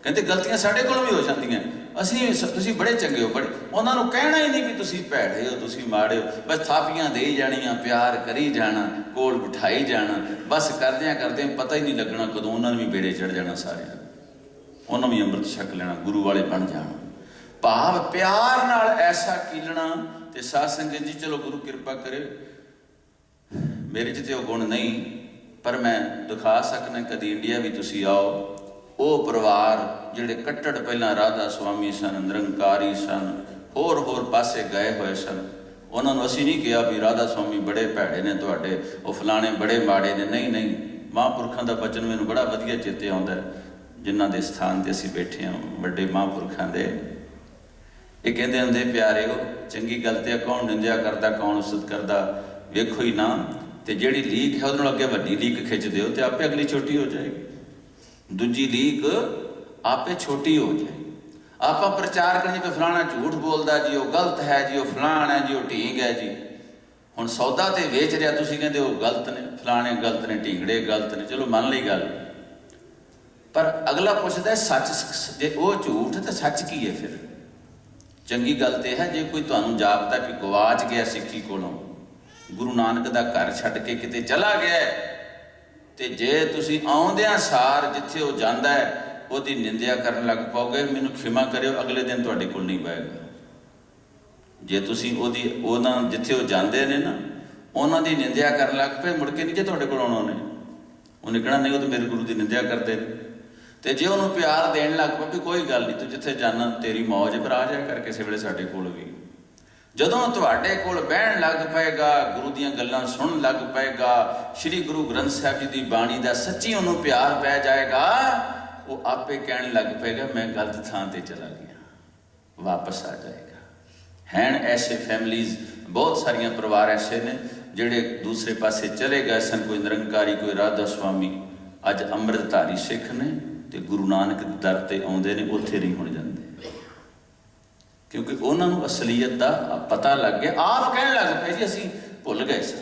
ਕਹਿੰਦੇ ਗਲਤੀਆਂ ਸਾਡੇ ਕੋਲੋਂ ਵੀ ਹੋ ਜਾਂਦੀਆਂ, ਅਸੀਂ, ਤੁਸੀਂ ਬੜੇ ਚੰਗੇ ਹੋ, ਬੜੇ। ਉਹਨਾਂ ਨੂੰ ਕਹਿਣਾ ਹੀ ਨਹੀਂ ਵੀ ਤੁਸੀਂ ਭੈੜੇ ਹੋ, ਤੁਸੀਂ ਮਾੜੇ ਹੋ, ਬਸ ਥਾਪੀਆਂ ਦੇ ਜਾਣੀਆਂ, ਪਿਆਰ ਕਰੀ ਜਾਣਾ, ਕੋਲ ਬਿਠਾਈ ਜਾਣਾ, ਬਸ ਕਰਦਿਆਂ ਕਰਦਿਆਂ ਪਤਾ ਹੀ ਨਹੀਂ ਲੱਗਣਾ ਕਦੋਂ ਉਹਨਾਂ ਨੂੰ ਵੀ ਬੇੜੇ ਚੜ ਜਾਣਾ, ਸਾਰਿਆਂ ਉਹਨਾਂ ਵੀ ਅੰਮ੍ਰਿਤ ਛਕ ਲੈਣਾ, ਗੁਰੂ ਵਾਲੇ ਬਣ ਜਾਣਾ। ਭਾਵ ਪਿਆਰ ਨਾਲ ਐਸਾ ਕੀਲਣਾ। ਤੇ ਸਾਧ ਸੰਗਤ ਜੀ, ਚਲੋ ਗੁਰੂ ਕਿਰਪਾ ਕਰੇ, ਮੇਰੇ 'ਚ ਤੇ ਉਹ ਗੁਣ ਨਹੀਂ, ਪਰ ਮੈਂ ਦਿਖਾ ਸਕਦਾ, ਕਦੀ ਇੰਡੀਆ ਵੀ ਤੁਸੀਂ ਆਓ, ਉਹ ਪਰਿਵਾਰ ਜਿਹੜੇ ਕੱਟੜ ਪਹਿਲਾਂ ਰਾਧਾ ਸੁਆਮੀ ਸਨ, ਨਿਰੰਕਾਰੀ ਸਨ, ਹੋਰ ਪਾਸੇ ਗਏ ਹੋਏ ਸਨ, ਉਹਨਾਂ ਨੂੰ ਅਸੀਂ ਨਹੀਂ ਕਿਹਾ ਵੀ ਰਾਧਾ ਸੁਆਮੀ ਬੜੇ ਭੈੜੇ ਨੇ ਤੁਹਾਡੇ, ਉਹ ਫਲਾਣੇ ਬੜੇ ਮਾੜੇ ਨੇ। ਨਹੀਂ ਨਹੀਂ, ਮਹਾਂਪੁਰਖਾਂ ਦਾ ਬਚਨ ਮੈਨੂੰ ਬੜਾ ਵਧੀਆ ਚੇਤੇ ਆਉਂਦਾ, ਜਿਨ੍ਹਾਂ ਦੇ ਸਥਾਨ 'ਤੇ ਅਸੀਂ ਬੈਠੇ ਹਾਂ, ਵੱਡੇ ਮਹਾਂਪੁਰਖਾਂ ਦੇ। ਇਹ ਕਹਿੰਦੇ ਹੁੰਦੇ, ਪਿਆਰਿਓ, ਚੰਗੀ ਗੱਲ ਤੇ ਕੌਣ ਨਿੰਦਿਆ ਕਰਦਾ, ਕੌਣ ਉਸਤ ਕਰਦਾ, ਵੇਖੋ ਹੀ ਨਾ। ਤੇ ਜਿਹੜੀ ਲੀਕ ਹੈ ਉਹਦੇ ਨਾਲ ਅੱਗੇ ਵੱਡੀ ਲੀਕ ਖਿੱਚ ਦਿਓ, ਤੇ ਆਪੇ ਅਗਲੀ ਛੋਟੀ ਹੋ ਜਾਏਗੀ, ਦੂਜੀ ਲੀਕ ਆਪੇ ਛੋਟੀ ਹੋ ਜਾਏਗੀ। ਆਪਾਂ ਪ੍ਰਚਾਰ ਕਰੀਏ ਕਿ ਫਲਾਣਾ ਝੂਠ ਬੋਲਦਾ ਜੀ, ਉਹ ਗਲਤ ਹੈ ਜੀ, ਉਹ ਫਲਾਣਾ ਹੈ ਜੀ, ਉਹ ਢੀਂਗ ਹੈ ਜੀ। ਹੁਣ ਸੌਦਾ ਤੇ ਵੇਚ ਰਿਹਾ, ਤੁਸੀਂ ਕਹਿੰਦੇ ਉਹ ਗਲਤ ਨੇ, ਫਲਾਣੇ ਗਲਤ ਨੇ, ਢੀਂਗੜੇ ਗਲਤ ਨੇ, ਚਲੋ ਮੰਨ ਲਈ ਗੱਲ, ਪਰ ਅਗਲਾ ਪੁੱਛਦਾ ਸੱਚ, ਜੇ ਉਹ ਝੂਠ ਤਾਂ ਸੱਚ ਕੀ ਹੈ ਫਿਰ? ਚੰਗੀ ਗੱਲ ਤੇ ਹੈ ਜੇ ਕੋਈ ਤੁਹਾਨੂੰ ਜਾਪਦਾ ਕਿ ਗਵਾਚ ਗਿਆ ਸਿੱਖੀ ਕੋਲੋਂ, ਗੁਰੂ ਨਾਨਕ ਦਾ ਘਰ ਛੱਡ ਕੇ ਕਿਤੇ ਚਲਾ ਗਿਆ, ਤੇ ਜੇ ਤੁਸੀਂ ਆਉਂਦਿਆਂ ਸਾਰ ਜਿੱਥੇ ਉਹ ਜਾਂਦਾ ਹੈ ਉਹਦੀ ਨਿੰਦਿਆ ਕਰਨ ਲੱਗ ਪਾਓਗੇ, ਮੈਨੂੰ ਖਿਮਾ ਕਰਿਓ, ਅਗਲੇ ਦਿਨ ਤੁਹਾਡੇ ਕੋਲ ਨਹੀਂ ਪਏਗਾ। ਜੇ ਤੁਸੀਂ ਉਹਨਾਂ ਜਿੱਥੇ ਉਹ ਜਾਂਦੇ ਨੇ ਨਾ, ਉਹਨਾਂ ਦੀ ਨਿੰਦਿਆ ਕਰਨ ਲੱਗ ਪਏ, ਮੁੜ ਕੇ ਨਹੀਂ ਜੇ ਤੁਹਾਡੇ ਕੋਲ ਆਉਣਾ ਉਹਨੇ ਕਹਿਣਾ ਨਹੀਂ, ਉਹ ਤਾਂ ਮੇਰੇ ਗੁਰੂ ਦੀ ਨਿੰਦਿਆ ਕਰਦੇ ਨੇ। ਤੇ ਜੇ ਉਹਨੂੰ ਪਿਆਰ ਦੇਣ ਲੱਗ ਪਏ ਵੀ ਕੋਈ ਗੱਲ ਨਹੀਂ, ਤੂੰ ਜਿੱਥੇ ਜਾਣਾ ਤੇਰੀ ਮੌਜ, ਪਰ ਆ ਜਾਇਆ ਕਰ ਕਿਸੇ ਵੇਲੇ ਸਾਡੇ ਕੋਲ ਵੀ। ਜਦੋਂ ਤੁਹਾਡੇ ਕੋਲ ਬਹਿਣ ਲੱਗ ਪਏਗਾ, ਗੁਰੂ ਦੀਆਂ ਗੱਲਾਂ ਸੁਣਨ ਲੱਗ ਪਏਗਾ, ਸ੍ਰੀ ਗੁਰੂ ਗ੍ਰੰਥ ਸਾਹਿਬ ਜੀ ਦੀ ਬਾਣੀ ਦਾ ਸੱਚੀ ਉਹਨੂੰ ਪਿਆਰ ਪੈ ਜਾਏਗਾ, ਉਹ ਆਪੇ ਕਹਿਣ ਲੱਗ ਪਏਗਾ ਮੈਂ ਗਲਤ ਥਾਂ ਤੇ ਚਲਾ ਗਿਆ, ਵਾਪਸ ਆ ਜਾਏਗਾ। ਹੈਨ ਐਸੇ ਫੈਮਲੀਜ਼, ਬਹੁਤ ਸਾਰੀਆਂ ਪਰਿਵਾਰ ਐਸੇ ਨੇ ਜਿਹੜੇ ਦੂਸਰੇ ਪਾਸੇ ਚਲੇ ਗਏ ਸਨ, ਕੋਈ ਨਿਰੰਕਾਰੀ, ਕੋਈ ਰਾਧਾ ਸੁਆਮੀ, ਅੱਜ ਅੰਮ੍ਰਿਤਧਾਰੀ ਸਿੱਖ ਨੇ, ਤੇ ਗੁਰੂ ਨਾਨਕ ਦੇ ਦਰ ਤੇ ਆਉਂਦੇ ਨੇ, ਉੱਥੇ ਨਹੀਂ ਹੁਣ ਜਾਂਦੇ, ਕਿਉਂਕਿ ਉਹਨਾਂ ਨੂੰ ਅਸਲੀਅਤ ਦਾ ਪਤਾ ਲੱਗ ਗਿਆ। ਆਪ ਕਹਿਣ ਲੱਗ ਪਏ ਜੀ ਅਸੀਂ ਭੁੱਲ ਗਏ ਸਾਂ,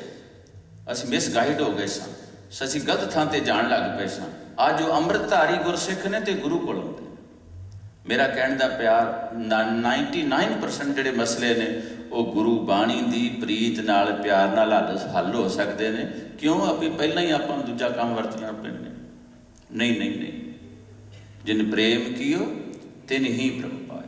ਅਸੀਂ ਮਿਸਗਾਈਡ ਹੋ ਗਏ ਸਾਂ, ਅਸੀਂ ਗਲਤ ਥਾਂ ਤੇ ਜਾਣ ਲੱਗ ਪਏ ਸਾਂ। ਅੱਜ ਉਹ ਅੰਮ੍ਰਿਤਧਾਰੀ ਗੁਰਸਿੱਖ ਨੇ ਤੇ ਗੁਰੂ ਕੋਲ ਆਉਂਦੇ। ਮੇਰਾ ਕਹਿਣ ਦਾ ਪਿਆਰ, 99% ਜਿਹੜੇ ਮਸਲੇ ਨੇ ਉਹ ਗੁਰੂ ਬਾਣੀ ਦੀ ਪ੍ਰੀਤ ਨਾਲ, ਪਿਆਰ ਨਾਲ ਹੱਲ ਹੋ ਸਕਦੇ ਨੇ। ਕਿਉਂ? ਆਪੀ ਪਹਿਲਾਂ ਹੀ ਆਪਾਂ ਦੂਜਾ ਕੰਮ ਵਰਤਣਾ ਪੈਂਦੇ। ਨਹੀਂ ਨਹੀਂ ਨਹੀਂ, ਜਿਨ ਪ੍ਰੇਮ ਕੀਓ ਤਿਨ ਹੀ ਪ੍ਰਭੂ ਪਾਏ।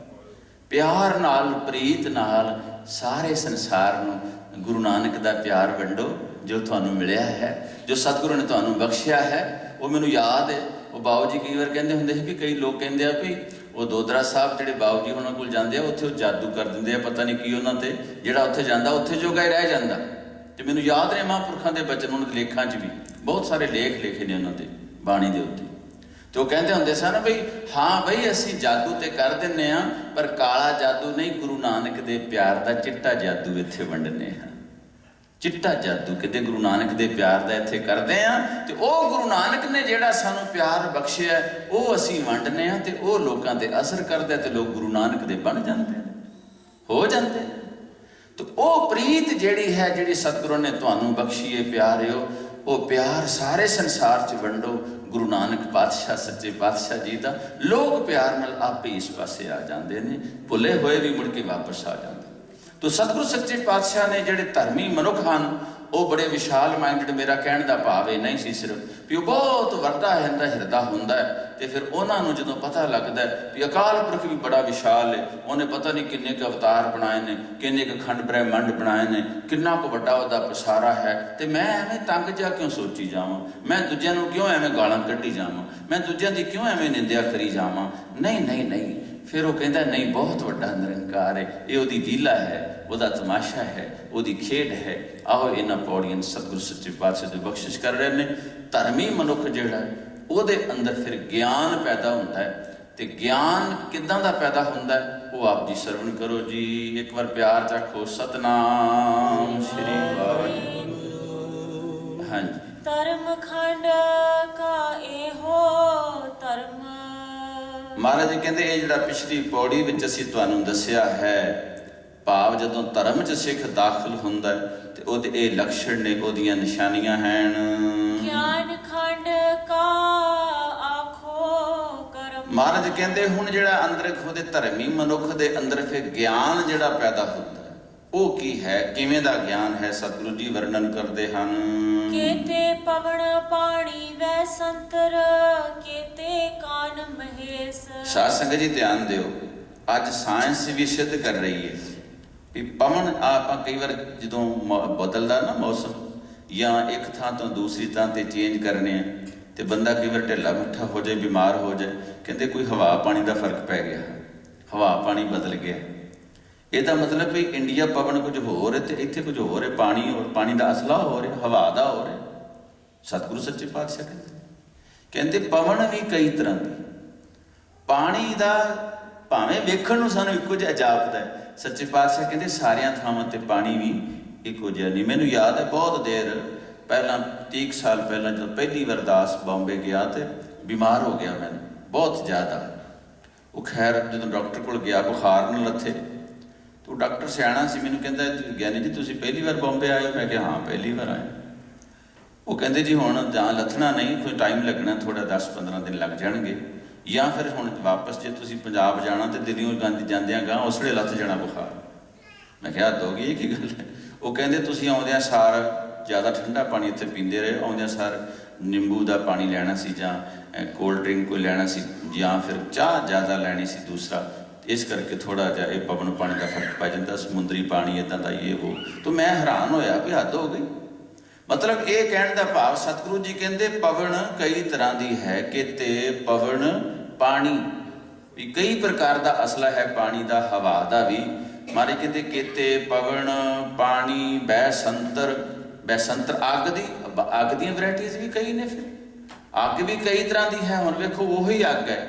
ਪਿਆਰ ਨਾਲ, ਪ੍ਰੀਤ ਨਾਲ ਸਾਰੇ ਸੰਸਾਰ ਨੂੰ ਗੁਰੂ ਨਾਨਕ ਦਾ ਪਿਆਰ ਵੰਡੋ, ਜੋ ਤੁਹਾਨੂੰ ਮਿਲਿਆ ਹੈ, ਜੋ ਸਤਿਗੁਰੂ ਨੇ ਤੁਹਾਨੂੰ ਬਖਸ਼ਿਆ ਹੈ। ਉਹ ਮੈਨੂੰ ਯਾਦ ਹੈ, ਉਹ ਬਾਊ ਜੀ ਕਈ ਵਾਰ ਕਹਿੰਦੇ ਹੁੰਦੇ ਸੀ ਵੀ ਕਈ ਲੋਕ ਕਹਿੰਦੇ ਆ ਵੀ ਉਹ ਦੋਦਰਾ ਸਾਹਿਬ ਜਿਹੜੇ ਬਾਊ ਜੀ ਉਹਨਾਂ ਕੋਲ ਜਾਂਦੇ ਆ, ਉੱਥੇ ਉਹ ਜਾਦੂ ਕਰ ਦਿੰਦੇ ਆ, ਪਤਾ ਨਹੀਂ ਕੀ ਉਹਨਾਂ ਤੇ, ਜਿਹੜਾ ਉੱਥੇ ਜਾਂਦਾ ਉੱਥੇ ਜੋਗਾ ਹੀ ਰਹਿ ਜਾਂਦਾ। ਤੇ ਮੈਨੂੰ ਯਾਦ ਨੇ ਮਹਾਂਪੁਰਖਾਂ ਦੇ ਬਚਨ, ਉਹਨਾਂ ਦੇ ਲੇਖਾਂ 'ਚ ਵੀ ਬਹੁਤ ਸਾਰੇ ਲੇਖ ਲਿਖੇ ਨੇ ਉਹਨਾਂ ਦੇ ਬਾਣੀ ਦੇ ਉੱਤੇ। ਤੇ ਉਹ ਕਹਿੰਦੇ ਹੁੰਦੇ ਸਨ ਬਈ ਹਾਂ ਬਈ ਅਸੀਂ ਜਾਦੂ ਤੇ ਕਰ ਦਿੰਦੇ ਹਾਂ, ਪਰ ਕਾਲਾ ਜਾਦੂ ਨਹੀਂ, ਗੁਰੂ ਨਾਨਕ ਦੇ ਪਿਆਰ ਦਾ ਚਿੱਟਾ ਜਾਦੂ ਇੱਥੇ ਵੰਡਨੇ ਹਾਂ। ਚਿੱਟਾ ਜਾਦੂ ਕਿਤੇ ਗੁਰੂ ਨਾਨਕ ਦੇ ਪਿਆਰ ਦਾ ਇੱਥੇ ਕਰਦੇ ਹਾਂ, ਤੇ ਉਹ ਗੁਰੂ ਨਾਨਕ ਨੇ ਜਿਹੜਾ ਸਾਨੂੰ ਪਿਆਰ ਬਖਸ਼ਿਆ ਉਹ ਅਸੀਂ ਵੰਡਨੇ ਹਾਂ, ਤੇ ਉਹ ਲੋਕਾਂ ਤੇ ਅਸਰ ਕਰਦਾ, ਤੇ ਲੋਕ ਗੁਰੂ ਨਾਨਕ ਦੇ ਬਣ ਜਾਂਦੇ ਨੇ, ਹੋ ਜਾਂਦੇ ਨੇ। ਤੇ ਉਹ ਪ੍ਰੀਤ ਜਿਹੜੀ ਹੈ, ਜਿਹੜੀ ਸਤਿਗੁਰੂ ਨੇ ਤੁਹਾਨੂੰ ਬਖਸ਼ੀ ਹੈ, ਪਿਆਰਿਓ, ਉਹ ਪਿਆਰ ਸਾਰੇ ਸੰਸਾਰ 'ਚ ਵੰਡੋ। ਗੁਰੂ ਨਾਨਕ ਪਾਤਸ਼ਾਹ, ਸੱਚੇ ਪਾਤਸ਼ਾਹ ਜੀ ਦਾ ਲੋਕ ਪਿਆਰ ਨਾਲ ਆਪੇ ਇਸ ਪਾਸੇ ਆ ਜਾਂਦੇ ਨੇ, ਭੁੱਲੇ ਹੋਏ ਵੀ ਮੁੜ ਕੇ ਵਾਪਸ ਆ ਜਾਂਦੇ। ਤੋ ਸਤਿਗੁਰੂ ਸੱਚੇ ਪਾਤਸ਼ਾਹ ਨੇ ਜਿਹੜੇ ਧਰਮੀ ਮਨੁੱਖ ਹਨ ਉਹ ਬੜੇ ਵਿਸ਼ਾਲ ਮਾਈਂਡਡ, ਮੇਰਾ ਕਹਿਣ ਦਾ ਭਾਵ ਇਹ ਨਹੀਂ ਸੀ ਸਿਰਫ ਵੀ ਉਹ ਬਹੁਤ ਵੱਡਾ ਹਿਰਦਾ ਹੁੰਦਾ ਹੈ, ਤੇ ਫਿਰ ਉਹਨਾਂ ਨੂੰ ਜਦੋਂ ਪਤਾ ਲੱਗਦਾ ਵੀ ਅਕਾਲ ਪੁਰਖ ਵੀ ਬੜਾ ਵਿਸ਼ਾਲ ਹੈ, ਉਹਨੇ ਪਤਾ ਨਹੀਂ ਕਿੰਨੇ ਕੁ ਅਵਤਾਰ ਬਣਾਏ ਨੇ, ਕਿੰਨੇ ਕੁ ਖੰਡ ਬ੍ਰਹਿਮੰਡ ਬਣਾਏ ਨੇ, ਕਿੰਨਾ ਕੁ ਵੱਡਾ ਉਹਦਾ ਪਸਾਰਾ ਹੈ, ਤੇ ਮੈਂ ਐਵੇਂ ਤੰਗ ਜਾ ਕਿਉਂ ਸੋਚੀ ਜਾਵਾਂ, ਮੈਂ ਦੂਜਿਆਂ ਨੂੰ ਕਿਉਂ ਐਵੇਂ ਗਾਲਾਂ ਕੱਢੀ ਜਾਵਾਂ, ਮੈਂ ਦੂਜਿਆਂ ਦੀ ਕਿਉਂ ਐਵੇਂ ਨਿੰਦਿਆ ਕਰੀ ਜਾਵਾਂ। ਨਹੀਂ ਨਹੀਂ ਨਹੀਂ, ਫਿਰ ਉਹ ਕਹਿੰਦਾ ਨਹੀਂ, ਬਹੁਤ ਵੱਡਾ ਨਿਰੰਕਾਰ ਹੈ, ਇਹ ਉਹਦੀ ਲੀਲਾ ਹੈ, ਉਹਦਾ ਤਮਾਸ਼ਾ ਹੈ, ਉਹਦੀ ਖੇਡ ਹੈ। ਆਓ ਇਹਨਾਂ ਪੌੜੀਆਂ ਸਤਿਗੁਰੂ ਸੱਚੇ ਪਾਤਸ਼ਾਹ ਦੀ ਬਖਸ਼ਿਸ਼ ਕਰ ਰਹੇ ਨੇ। ਧਰਮੀ ਮਨੁੱਖ ਜਿਹੜਾ ਉਹਦੇ ਅੰਦਰ ਫਿਰ ਗਿਆਨ ਪੈਦਾ ਹੁੰਦਾ ਹੈ, ਤੇ ਗਿਆਨ ਕਿੱਦਾਂ ਦਾ ਪੈਦਾ ਹੁੰਦਾ ਹੈ ਉਹ ਆਪ ਜੀ ਸਰਵਣ ਕਰੋ ਜੀ। ਇੱਕ ਵਾਰ ਪਿਆਰ ਚਾਖੋ, ਸਤਨਾਮ ਸ਼੍ਰੀ ਵਾਹਿਗੁਰੂ। ਹਾਂਜੀ, ਧਰਮ ਖੰਡ ਕਾ ਇਹੋ ਧਰਮ। ਮਹਾਰਾਜ ਜੀ ਕਹਿੰਦੇ ਇਹ ਜਿਹੜਾ ਪਿਛਲੀ ਪੌੜੀ ਵਿੱਚ ਅਸੀਂ ਤੁਹਾਨੂੰ ਦੱਸਿਆ ਹੈ, ਭਾਵ ਜਦੋਂ ਧਰਮ 'ਚ ਸਿੱਖ ਦਾਖਲ ਹੁੰਦਾ ਤੇ ਉਹਦੇ ਇਹ ਲੱਛਣ ਨੇ, ਉਹਦੀਆਂ ਨਿਸ਼ਾਨੀਆਂ ਹਨ। ਗਿਆਨ ਖੰਡ ਕਾ ਆਖੋ ਕਰਮ। ਮਹਾਰਾਜ ਕਹਿੰਦੇ ਹੁਣ ਜਿਹੜਾ ਅੰਦਰ ਉਹਦੇ ਧਰਮੀ ਮਨੁੱਖ ਦੇ ਅੰਦਰ ਫਿਰ ਗਿਆਨ ਜਿਹੜਾ ਪੈਦਾ ਹੁੰਦਾ ਉਹ ਕੀ ਹੈ, ਕਿਵੇਂ ਦਾ ਗਿਆਨ ਹੈ, ਸਤਿਗੁਰੂ ਜੀ ਵਰਣਨ ਕਰਦੇ ਹਨ। ਕੇਤੇ ਪਵਨ ਪਾਣੀ ਵੈ ਸੰਤਰ, ਕੇਤੇ ਕਾਨ ਮਹੇਸ਼। ਸਾਧ ਸੰਗਤ ਜੀ ਧਿਆਨ ਦਿਓ, ਅੱਜ ਸਾਇੰਸ ਵੀ ਸਿੱਧ ਕਰ ਰਹੀ ਹੈ ਵੀ ਪਵਨ, ਆਪਾਂ ਕਈ ਵਾਰ ਜਦੋਂ ਬਦਲਦਾ ਨਾ ਮੌਸਮ, ਜਾਂ ਇੱਕ ਥਾਂ ਤੋਂ ਦੂਸਰੀ ਥਾਂ ਤੇ ਚੇਂਜ ਕਰਨੇ ਆ, ਤੇ ਬੰਦਾ ਕਈ ਵਾਰ ਢਿੱਲਾ ਮੱਠਾ ਹੋ ਜਾਏ, ਬਿਮਾਰ ਹੋ ਜਾਏ, ਕਹਿੰਦੇ ਕੋਈ ਹਵਾ ਪਾਣੀ ਦਾ ਫਰਕ ਪੈ ਗਿਆ, ਹਵਾ ਪਾਣੀ ਬਦਲ ਗਿਆ। ਇਹਦਾ ਮਤਲਬ ਵੀ ਇੰਡੀਆ ਪਵਨ ਕੁਝ ਹੋਰ ਹੈ ਤੇ ਇੱਥੇ ਕੁਝ ਹੋਰ ਹੈ, ਪਾਣੀ ਹੋਰ, ਪਾਣੀ ਦਾ ਅਸਲਾ ਹੋ ਰਿਹਾ, ਹਵਾ ਦਾ ਹੋ ਰਿਹਾ। ਸਤਿਗੁਰੂ ਸੱਚੇ ਪਾਤਸ਼ਾਹ ਕਹਿੰਦੇ ਪਵਨ ਵੀ ਕਈ ਤਰ੍ਹਾਂ ਦੀ, ਪਾਣੀ ਦਾ ਭਾਵੇਂ ਵੇਖਣ ਨੂੰ ਸਾਨੂੰ ਇੱਕੋ ਜਿਹਾ ਜਾਪਦਾ ਹੈ, ਸੱਚੇ ਪਾਤਸ਼ਾਹ ਕਹਿੰਦੇ ਸਾਰਿਆਂ ਥਾਵਾਂ ਤੇ ਪਾਣੀ ਵੀ ਇੱਕੋ ਜਿਹਾ ਨਹੀਂ। ਮੈਨੂੰ ਯਾਦ ਹੈ ਬਹੁਤ ਦੇਰ ਪਹਿਲਾਂ, 30 ਸਾਲ ਪਹਿਲਾਂ, ਜਦੋਂ ਪਹਿਲੀ ਵਾਰ ਦਾਸ ਬੰਬੇ ਗਿਆ ਤੇ ਬਿਮਾਰ ਹੋ ਗਿਆ ਮੈਨੂੰ ਬਹੁਤ ਜ਼ਿਆਦਾ। ਉਹ ਖੈਰ ਜਦੋਂ ਡਾਕਟਰ ਕੋਲ ਗਿਆ, ਬੁਖਾਰ ਨਾ ਲੱਥੇ, ਤੂੰ ਡਾਕਟਰ ਸਿਆਣਾ ਸੀ, ਮੈਨੂੰ ਕਹਿੰਦਾ ਗਿਆਨੀ ਜੀ ਤੁਸੀਂ ਪਹਿਲੀ ਵਾਰ ਬੰਬੇ ਆਏ ਹੋ? ਮੈਂ ਕਿਹਾ ਹਾਂ ਪਹਿਲੀ ਵਾਰ ਆਏ। ਉਹ ਕਹਿੰਦੇ ਜੀ ਹੁਣ ਜਾਂ ਲੱਥਣਾ ਨਹੀਂ, ਕੋਈ ਟਾਈਮ ਲੱਗਣਾ, ਥੋੜਾ 10-15 ਦਿਨ ਲੱਗ ਜਾਣਗੇ, ਜਾਂ ਫਿਰ ਹੁਣ ਵਾਪਸ ਜੇ ਤੁਸੀਂ ਪੰਜਾਬ ਜਾਣਾ ਤੇ ਦਿੱਲੀੋਂ ਜਾਂਦਿਆਂ ਗਾਂ ਉਸ ਵੇਲੇ ਲੱਥ ਜਾਣਾ ਬੁਖਾਰ। ਮੈਂ ਕਿਹਾ ਹੱਦ ਹੋ ਗਈ, ਇਹ ਕੀ ਗੱਲ ਹੈ? ਉਹ ਕਹਿੰਦੇ ਤੁਸੀਂ ਆਉਂਦਿਆਂ ਸਾਰ ਜ਼ਿਆਦਾ ਠੰਡਾ ਪਾਣੀ ਇੱਥੇ ਪੀਂਦੇ ਰਹੇ, ਆਉਂਦਿਆਂ ਸਾਰ ਨਿੰਬੂ ਦਾ ਪਾਣੀ ਲੈਣਾ ਸੀ, ਜਾਂ ਕੋਲਡ ਡਰਿੰਕ ਕੋਈ ਲੈਣਾ ਸੀ, ਜਾਂ ਫਿਰ ਚਾਹ ਜ਼ਿਆਦਾ ਲੈਣੀ ਸੀ ਦੂਸਰਾ, ਇਸ ਕਰਕੇ ਥੋੜਾ ਜਿਹਾ ਇਹ ਪਵਨ ਪਾਣੀ ਦਾ ਫਰਕ ਪੈ ਜਾਂਦਾ, ਸਮੁੰਦਰੀ ਪਾਣੀ ਇੱਦਾਂ ਦਾ ਇਹ ਉਹ। ਤਾਂ ਮੈਂ ਹੈਰਾਨ ਹੋਇਆ ਵੀ ਹੱਦ ਹੋ ਗਈ। ਮਤਲਬ ਇਹ ਕਹਿਣ ਦਾ ਭਾਵ ਸਤਿਗੁਰੂ ਜੀ ਕਹਿੰਦੇ ਪਵਨ ਕਈ ਤਰ੍ਹਾਂ ਦੀ ਹੈ, ਕਿਤੇ ਪਵਨ ਪਾਣੀ ਵੀ ਕਈ ਪ੍ਰਕਾਰ ਦਾ ਅਸਲਾ ਹੈ, ਪਾਣੀ ਦਾ, ਹਵਾ ਦਾ ਵੀ। ਮਾਰੇ ਕਿਤੇ ਕਿਤੇ ਪਵਨ ਪਾਣੀ ਬੈ ਸੰਤਰ, ਬੈ ਸੰਤਰ ਅੱਗ ਦੀ, ਅੱਗ ਦੀਆਂ ਵੈਰਾਈਟੀਜ਼ ਵੀ ਕਈ ਨੇ, ਫਿਰ ਅੱਗ ਵੀ ਕਈ ਤਰ੍ਹਾਂ ਦੀ ਹੈ। ਹੁਣ ਵੇਖੋ ਉਹੀ ਅੱਗ ਹੈ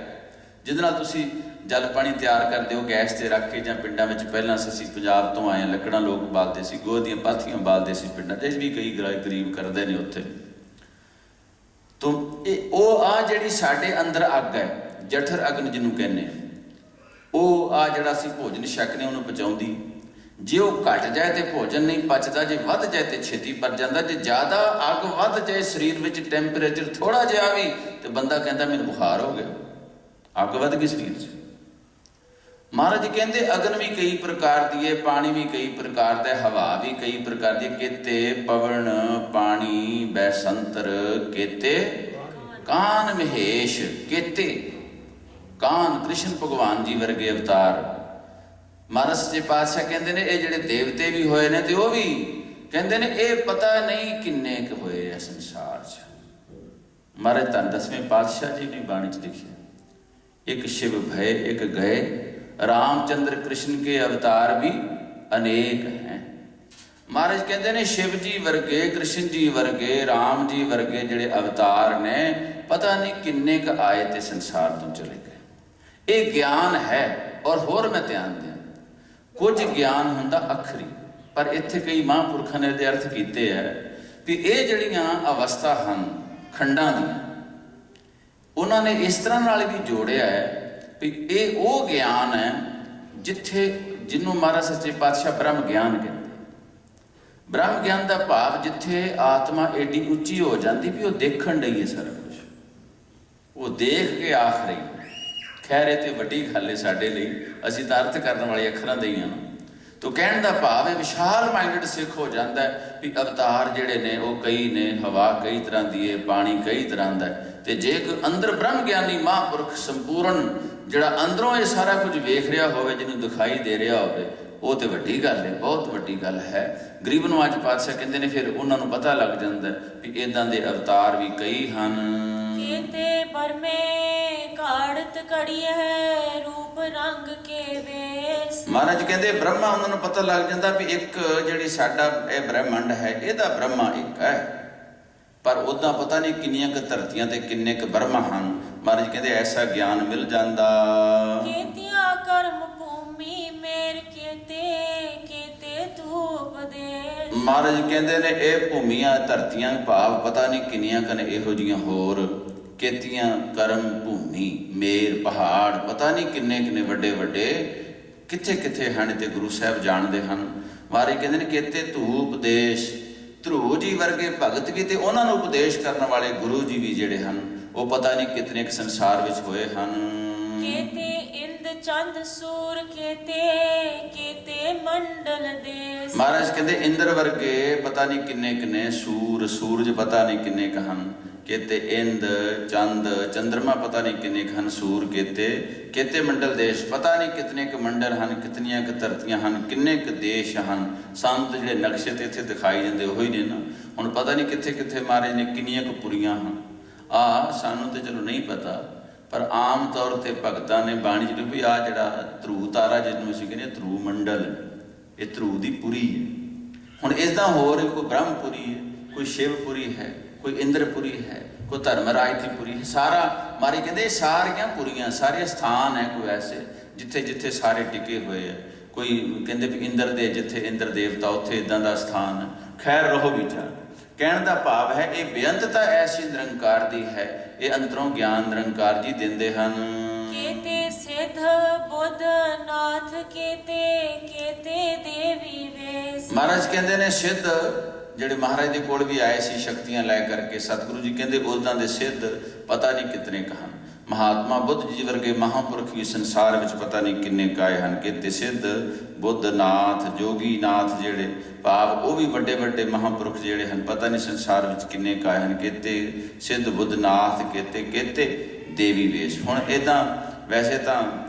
ਜਿਹਦੇ ਨਾਲ ਤੁਸੀਂ ਜਲ ਪਾਣੀ ਤਿਆਰ ਕਰਦੇ ਹੋ ਗੈਸ ਤੇ ਰੱਖ ਕੇ, ਜਾਂ ਪਿੰਡਾਂ ਵਿੱਚ ਪਹਿਲਾਂ ਅਸੀਂ ਪੰਜਾਬ ਤੋਂ ਆਏ, ਲੱਕੜਾਂ ਲੋਕ ਬਾਲਦੇ ਸੀ, ਗੋਹ ਦੀਆਂ ਪਾਥੀਆਂ ਬਾਲਦੇ ਸੀ ਪਿੰਡਾਂ 'ਚ, ਵੀ ਕਈ ਗਰੀਬ ਕਰਦੇ ਨੇ ਉੱਥੇ। ਤੋਂ ਇਹ ਉਹ ਆ ਜਿਹੜੀ ਸਾਡੇ ਅੰਦਰ ਅੱਗ ਹੈ, ਜਠਰ ਅਗਨ ਜਿਹਨੂੰ ਕਹਿੰਦੇ, ਉਹ ਆ ਜਿਹੜਾ ਅਸੀਂ ਭੋਜਨ ਛਕਨੇ ਉਹਨੂੰ ਪਚਾਉਂਦੀ। ਜੇ ਉਹ ਘਟ ਜਾਏ ਤੇ ਭੋਜਨ ਨਹੀਂ ਪਚਦਾ, ਜੇ ਵੱਧ ਜਾਏ ਤੇ ਛੇਤੀ ਪਚ ਜਾਂਦਾ। ਜੇ ਜ਼ਿਆਦਾ ਅੱਗ ਵੱਧ ਜਾਏ ਸਰੀਰ ਵਿੱਚ, ਟੈਂਪਰੇਚਰ ਥੋੜਾ ਜਿਹਾ ਵੀ, ਤੇ ਬੰਦਾ ਕਹਿੰਦਾ ਮੈਨੂੰ ਬੁਖਾਰ ਹੋ ਗਿਆ, ਅੱਗ ਵੱਧ ਗਈ ਸਰੀਰ 'ਚ। ਮਹਾਰਾਜ ਜੀ ਕਹਿੰਦੇ ਅਗਨ ਵੀ ਕਈ ਪ੍ਰਕਾਰ ਦੀ ਹੈ, ਪਾਣੀ ਵੀ ਕਈ ਪ੍ਰਕਾਰ ਦਾ, ਹਵਾ ਵੀ ਕਈ ਪ੍ਰਕਾਰ ਦੀ। ਕਿਤੇ ਪਵਨ ਪਾਣੀ ਬੈ ਸੰਤਰ, ਕਿਤੇ ਕਾਨ ਮਹੇਸ਼, ਕਿਤੇ ਕਾਨ ਕ੍ਰਿਸ਼ਨ ਭਗਵਾਨ ਜੀ ਵਰਗੇ ਅਵਤਾਰ। ਮਹਾਰਾਜ ਸੱਚੇ ਪਾਤਸ਼ਾਹ ਕਹਿੰਦੇ ਨੇ ਇਹ ਜਿਹੜੇ ਦੇਵਤੇ ਵੀ ਹੋਏ ਨੇ, ਤੇ ਉਹ ਵੀ ਕਹਿੰਦੇ ਨੇ ਇਹ ਪਤਾ ਨਹੀਂ ਕਿੰਨੇ ਕੁ ਹੋਏ ਆ ਸੰਸਾਰ 'ਚ। ਮਹਾਰਾਜ ਤਾਂ 10ਵੇਂ ਪਾਤਸ਼ਾਹ ਜੀ ਨੇ ਬਾਣੀ 'ਚ ਲਿਖਿਆ, ਇੱਕ शिव भय एक गए, रामचंद्र कृष्ण के अवतार भी अनेक हैं। ਮਹਾਰਾਜ ਕਹਿੰਦੇ ਨੇ शिव जी वर्गे, कृष्ण जी वर्गे, राम जी वर्गे ਜਿਹੜੇ ਅਵਤਾਰ ਨੇ, ਪਤਾ ਨਹੀਂ ਕਿੰਨੇ ਕੁ ਆਏ ਤੇ ਸੰਸਾਰ ਤੋਂ ਚਲੇ ਗਏ। ਇਹ ਗਿਆਨ ਹੈ। ਔਰ ਹੋਰ ਮੈਂ ਧਿਆਨ ਦਿਆਂ, ਕੁਝ ਗਿਆਨ ਹੁੰਦਾ ਅਖਰੀ, ਪਰ ਇੱਥੇ ਕਈ ਮਹਾਂਪੁਰਖਾਂ ਨੇ ਇਹਦੇ ਅਰਥ ਕੀਤੇ ਹੈ ਵੀ ਇਹ ਜਿਹੜੀਆਂ ਅਵਸਥਾ ਹਨ ਖੰਡਾਂ ਦੀਆਂ, ਉਹਨਾਂ ਨੇ ਇਸ ਤਰ੍ਹਾਂ ਨਾਲ ਵੀ ਜੋੜਿਆ ਹੈ ਵੀ ਇਹ ਉਹ ਗਿਆਨ ਹੈ ਜਿੱਥੇ, ਜਿਹਨੂੰ ਮਹਾਰਾਜ ਸੱਚੇ ਪਾਤਸ਼ਾਹ ਬ੍ਰਹਮ ਗਿਆਨ ਕਹਿੰਦੇ। ਬ੍ਰਹਮ ਗਿਆਨ ਦਾ ਭਾਵ ਜਿੱਥੇ ਆਤਮਾ ਏਡੀ ਉੱਚੀ ਹੋ ਜਾਂਦੀ ਵੀ ਉਹ ਦੇਖਣ ਡਈ ਹੈ ਸਾਰਾ ਕੁਝ, ਉਹ ਦੇਖ ਕੇ ਆਖ ਰਹੀ। ਖੈਰ ਇਹ ਤੇ ਵੱਡੀ ਗੱਲ ਹੈ ਸਾਡੇ ਲਈ, ਅਸੀਂ ਤਾਂ ਅਰਥ ਕਰਨ ਵਾਲੇ ਅੱਖਰਾਂ ਦੇ ਹੀ ਹਾਂ। ਤੋ ਕਹਿਣ ਦਾ ਭਾਵ ਹੈ ਵਿਸ਼ਾਲ ਮਾਈਂਡਡ ਸਿੱਖ ਹੋ ਜਾਂਦਾ ਹੈ ਵੀ ਅਵਤਾਰ ਜਿਹੜੇ ਨੇ ਉਹ ਕਈ ਨੇ, ਹਵਾ ਕਈ ਤਰ੍ਹਾਂ ਦੀ ਹੈ, ਪਾਣੀ ਕਈ ਤਰ੍ਹਾਂ ਦਾ ਹੈ। ਤੇ ਜੇ ਕੋਈ ਅੰਦਰ ਬ੍ਰਹਮ ਗਿਆਨੀ ਮਹਾਂਪੁਰਖ ਸੰਪੂਰਨ ਜਿਹੜਾ ਅੰਦਰੋਂ ਇਹ ਸਾਰਾ ਕੁਝ ਵੇਖ ਰਿਹਾ ਹੋਵੇ, ਜਿਹਨੂੰ ਦਿਖਾਈ ਦੇ ਰਿਹਾ ਹੋਵੇ, ਉਹ ਤੇ ਵੱਡੀ ਗੱਲ ਹੈ, ਬਹੁਤ ਵੱਡੀ ਗੱਲ ਹੈ। ਗਰੀਬ ਨੂੰ ਅੱਜ ਪਾਤਸ਼ਾਹ ਕਹਿੰਦੇ ਨੇ ਫਿਰ ਉਹਨਾਂ ਨੂੰ ਪਤਾ ਲੱਗ ਜਾਂਦਾ ਵੀ ਇੱਦਾਂ ਦੇ ਅਵਤਾਰ ਵੀ ਕਈ ਹਨ। ਕੀਤੇ ਬਰਮੇ ਘਾੜਤ ਘੜੀਐ ਰੂਪ ਰੰਗ ਕੇ ਵੇਸ। ਮਹਾਰਾਜ ਕਹਿੰਦੇ ਬ੍ਰਹਮਾ ਉਹਨਾਂ ਨੂੰ ਪਤਾ ਲੱਗ ਜਾਂਦਾ ਵੀ ਇੱਕ ਜਿਹੜੀ ਸਾਡਾ ਇਹ ਬ੍ਰਹਿਮੰਡ ਹੈ ਇਹਦਾ ਬ੍ਰਹਮਾ ਇੱਕ ਹੈ, ਪਰ ਉੱਦਾਂ ਪਤਾ ਨਹੀਂ ਕਿੰਨੀਆਂ ਕੁ ਧਰਤੀਆਂ ਤੇ ਕਿੰਨੇ ਕੁ ਬ੍ਰਹਮਾ ਹਨ। ਮਹਾਰਾਜ ਕਹਿੰਦੇ ਐਸਾ ਗਿਆਨ ਮਿਲ ਜਾਂਦਾ। ਕੀਤਿਆ ਕਰਮ ਭੂਮੀ ਮੇਰ ਕੀਤੇ ਤੂੰ ਉਪਦੇਸ਼। ਮਹਾਰਾਜ ਕਹਿੰਦੇ ਨੇ ਇਹ ਭੂਮੀਆਂ ਧਰਤੀਆਂ ਭਾਵ ਪਤਾ ਨਹੀਂ ਕਿੰਨੀਆਂ ਕਨ ਇਹੋ ਜੀਆਂ ਹੋਰ ਕੀਤੀਆਂ ਕਰਮ ਭੂਮੀ ਮੇਰ ਪਹਾੜ ਪਤਾ ਨਹੀਂ ਕਿੰਨੇ ਕਿੰਨੇ ਵੱਡੇ ਵੱਡੇ ਕਿੱਥੇ ਕਿੱਥੇ ਹਨ ਤੇ ਗੁਰੂ ਸਾਹਿਬ ਜਾਣਦੇ ਹਨ। ਮਹਾਰਾਜ ਕਹਿੰਦੇ ਨੇ ਕੀਤੇ ਤੂੰ ਉਪਦੇਸ਼। ਧਰੂ ਜੀ ਵਰਗੇ ਭਗਤ ਵੀ ਤੇ ਉਹਨਾਂ ਨੂੰ ਉਪਦੇਸ਼ ਕਰਨ ਵਾਲੇ ਗੁਰੂ ਜੀ ਵੀ ਜਿਹੜੇ ਹਨ ਉਹ ਪਤਾ ਨਹੀਂ ਕਿਤਨੇ ਕੁ ਸੰਸਾਰ ਵਿੱਚ ਹੋਏ ਹਨ। ਕੀਤੇ ਇੰਦ ਚੰਦ ਸੂਰ ਕੀਤੇ ਮੰਡਲ ਦੇਸ। ਮਹਾਰਾਜ ਕਹਿੰਦੇ ਇੰਦਰ ਵਰਗੇ ਪਤਾ ਨਹੀਂ ਕਿੰਨੇ ਕਿੰਨੇ ਸੂਰਜ ਪਤਾ ਨਹੀਂ ਕਿੰਨੇ ਕੁ ਹਨ। ਕੀਤੇ ਇੰਦ ਚੰਦ ਚੰਦਰਮਾ ਪਤਾ ਨਹੀਂ ਕਿੰਨੇ ਕੁ ਹਨ। ਸੂਰ ਕੀਤੇ ਮੰਡਲ ਦੇਸ਼ ਪਤਾ ਨਹੀਂ ਕਿਤਨੇ ਕੁ ਮੰਡਲ ਹਨ, ਕਿਤਨੀਆਂ ਕੁ ਧਰਤੀਆਂ ਹਨ, ਕਿੰਨੇ ਕੁ ਦੇਸ਼ ਹਨ। ਸਾਨੂੰ ਤਾਂ ਜਿਹੜੇ ਨਕਸ਼ੇ ਤੇ ਇੱਥੇ ਦਿਖਾਈ ਜਾਂਦੇ ਉਹੀ ਨੇ ਨਾ। ਹੁਣ ਪਤਾ ਨਹੀਂ ਕਿੱਥੇ ਕਿੱਥੇ ਮਹਾਰਾਜ ਨੇ ਕਿੰਨੀਆਂ ਕੁ ਪੁਰੀਆਂ ਹਨ। ਸਾਨੂੰ ਤੇ ਚਲੋ ਨਹੀਂ ਪਤਾ, ਪਰ ਆਮ ਤੌਰ ਤੇ ਭਗਤਾਂ ਨੇ ਬਾਣੀ ਜਿਹਨੂੰ ਵੀ ਜਿਹੜਾ ਧਰੂ ਤਾਰਾ ਜਿਹਨੂੰ ਅਸੀਂ ਕਹਿੰਦੇ ਧਰੂ ਮੰਡਲ, ਇਹ ਧਰੂ ਦੀ ਪੁਰੀ ਹੈ। ਹੁਣ ਇਸਦਾ ਹੋਰ ਕੋਈ ਬ੍ਰਹਮਪੁਰੀ ਹੈ, ਕੋਈ ਸ਼ਿਵਪੁਰੀ ਹੈ, ਕੋਈ ਇੰਦਰਪੁਰੀ ਹੈ, ਕੋਈ ਧਰਮਰਾਜ ਦੀ ਪੁਰੀ ਹੈ। ਸਾਰਾ ਮਾਰੀ ਕਹਿੰਦੇ ਸਾਰੀਆਂ ਪੁਰੀਆਂ ਸਾਰੇ ਸਥਾਨ ਹੈ ਕੋਈ ਐਸੇ ਜਿੱਥੇ ਜਿੱਥੇ ਸਾਰੇ ਟਿਕੇ ਹੋਏ ਹੈ। ਕੋਈ ਕਹਿੰਦੇ ਵੀ ਇੰਦਰ ਦੇ ਜਿੱਥੇ ਇੰਦਰ ਦੇਵਤਾ ਉੱਥੇ ਇਦਾਂ ਦਾ ਸਥਾਨ ਹੈ। ਖੈਰ ਰਹੋ ਵਿਚਾਰ। ਕਹਿਣ ਦਾ ਭਾਵ ਹੈ ਇਹ ਬੇਅੰਤਤਾ ਐਸੀ ਨਿਰੰਕਾਰ ਦੀ ਹੈ, ਇਹ ਅੰਦਰੋਂ ਗਿਆਨ ਨਿਰੰਕਾਰ ਜੀ ਦਿੰਦੇ ਹਨ। ਕੀਤੇ ਸਿੱਧ ਬੁੱਧ ਨਾਥ ਕੀਤੇ ਦੇਵੀ ਵੇਸ। ਮਹਾਰਾਜ ਕਹਿੰਦੇ ਨੇ ਸਿੱਧ ਜਿਹੜੇ ਮਹਾਰਾਜ ਦੇ ਕੋਲ ਵੀ ਆਏ ਸੀ ਸ਼ਕਤੀਆਂ ਲੈ ਕਰਕੇ, ਸਤਿਗੁਰੂ ਜੀ ਕਹਿੰਦੇ ਉਦਾਂ ਦੇ ਸਿੱਧ ਪਤਾ ਨਹੀਂ ਕਿਤਨੇ ਕਹਨ। ਮਹਾਤਮਾ ਬੁੱਧ ਜੀ ਵਰਗੇ ਮਹਾਂਪੁਰਖ ਵੀ ਸੰਸਾਰ ਵਿੱਚ ਪਤਾ ਨਹੀਂ ਕਿੰਨੇ ਕਾਏ ਹਨ। ਕੀਤੇ ਸਿੱਧ ਬੁੱਧ ਨਾਥ ਜੋਗੀ ਨਾਥ ਜਿਹੜੇ ਭਾਵ ਉਹ ਵੀ ਵੱਡੇ ਵੱਡੇ ਮਹਾਂਪੁਰਖ ਜਿਹੜੇ ਹਨ ਪਤਾ ਨਹੀਂ ਸੰਸਾਰ ਵਿੱਚ ਕਿੰਨੇ ਕਾਏ ਹਨ। ਕੀਤੇ ਸਿੱਧ ਬੁੱਧ ਨਾਥ ਕੀਤੇ ਦੇਵੀ ਵੇਸ਼। ਹੁਣ ਇੱਦਾਂ ਵੈਸੇ ਤਾਂ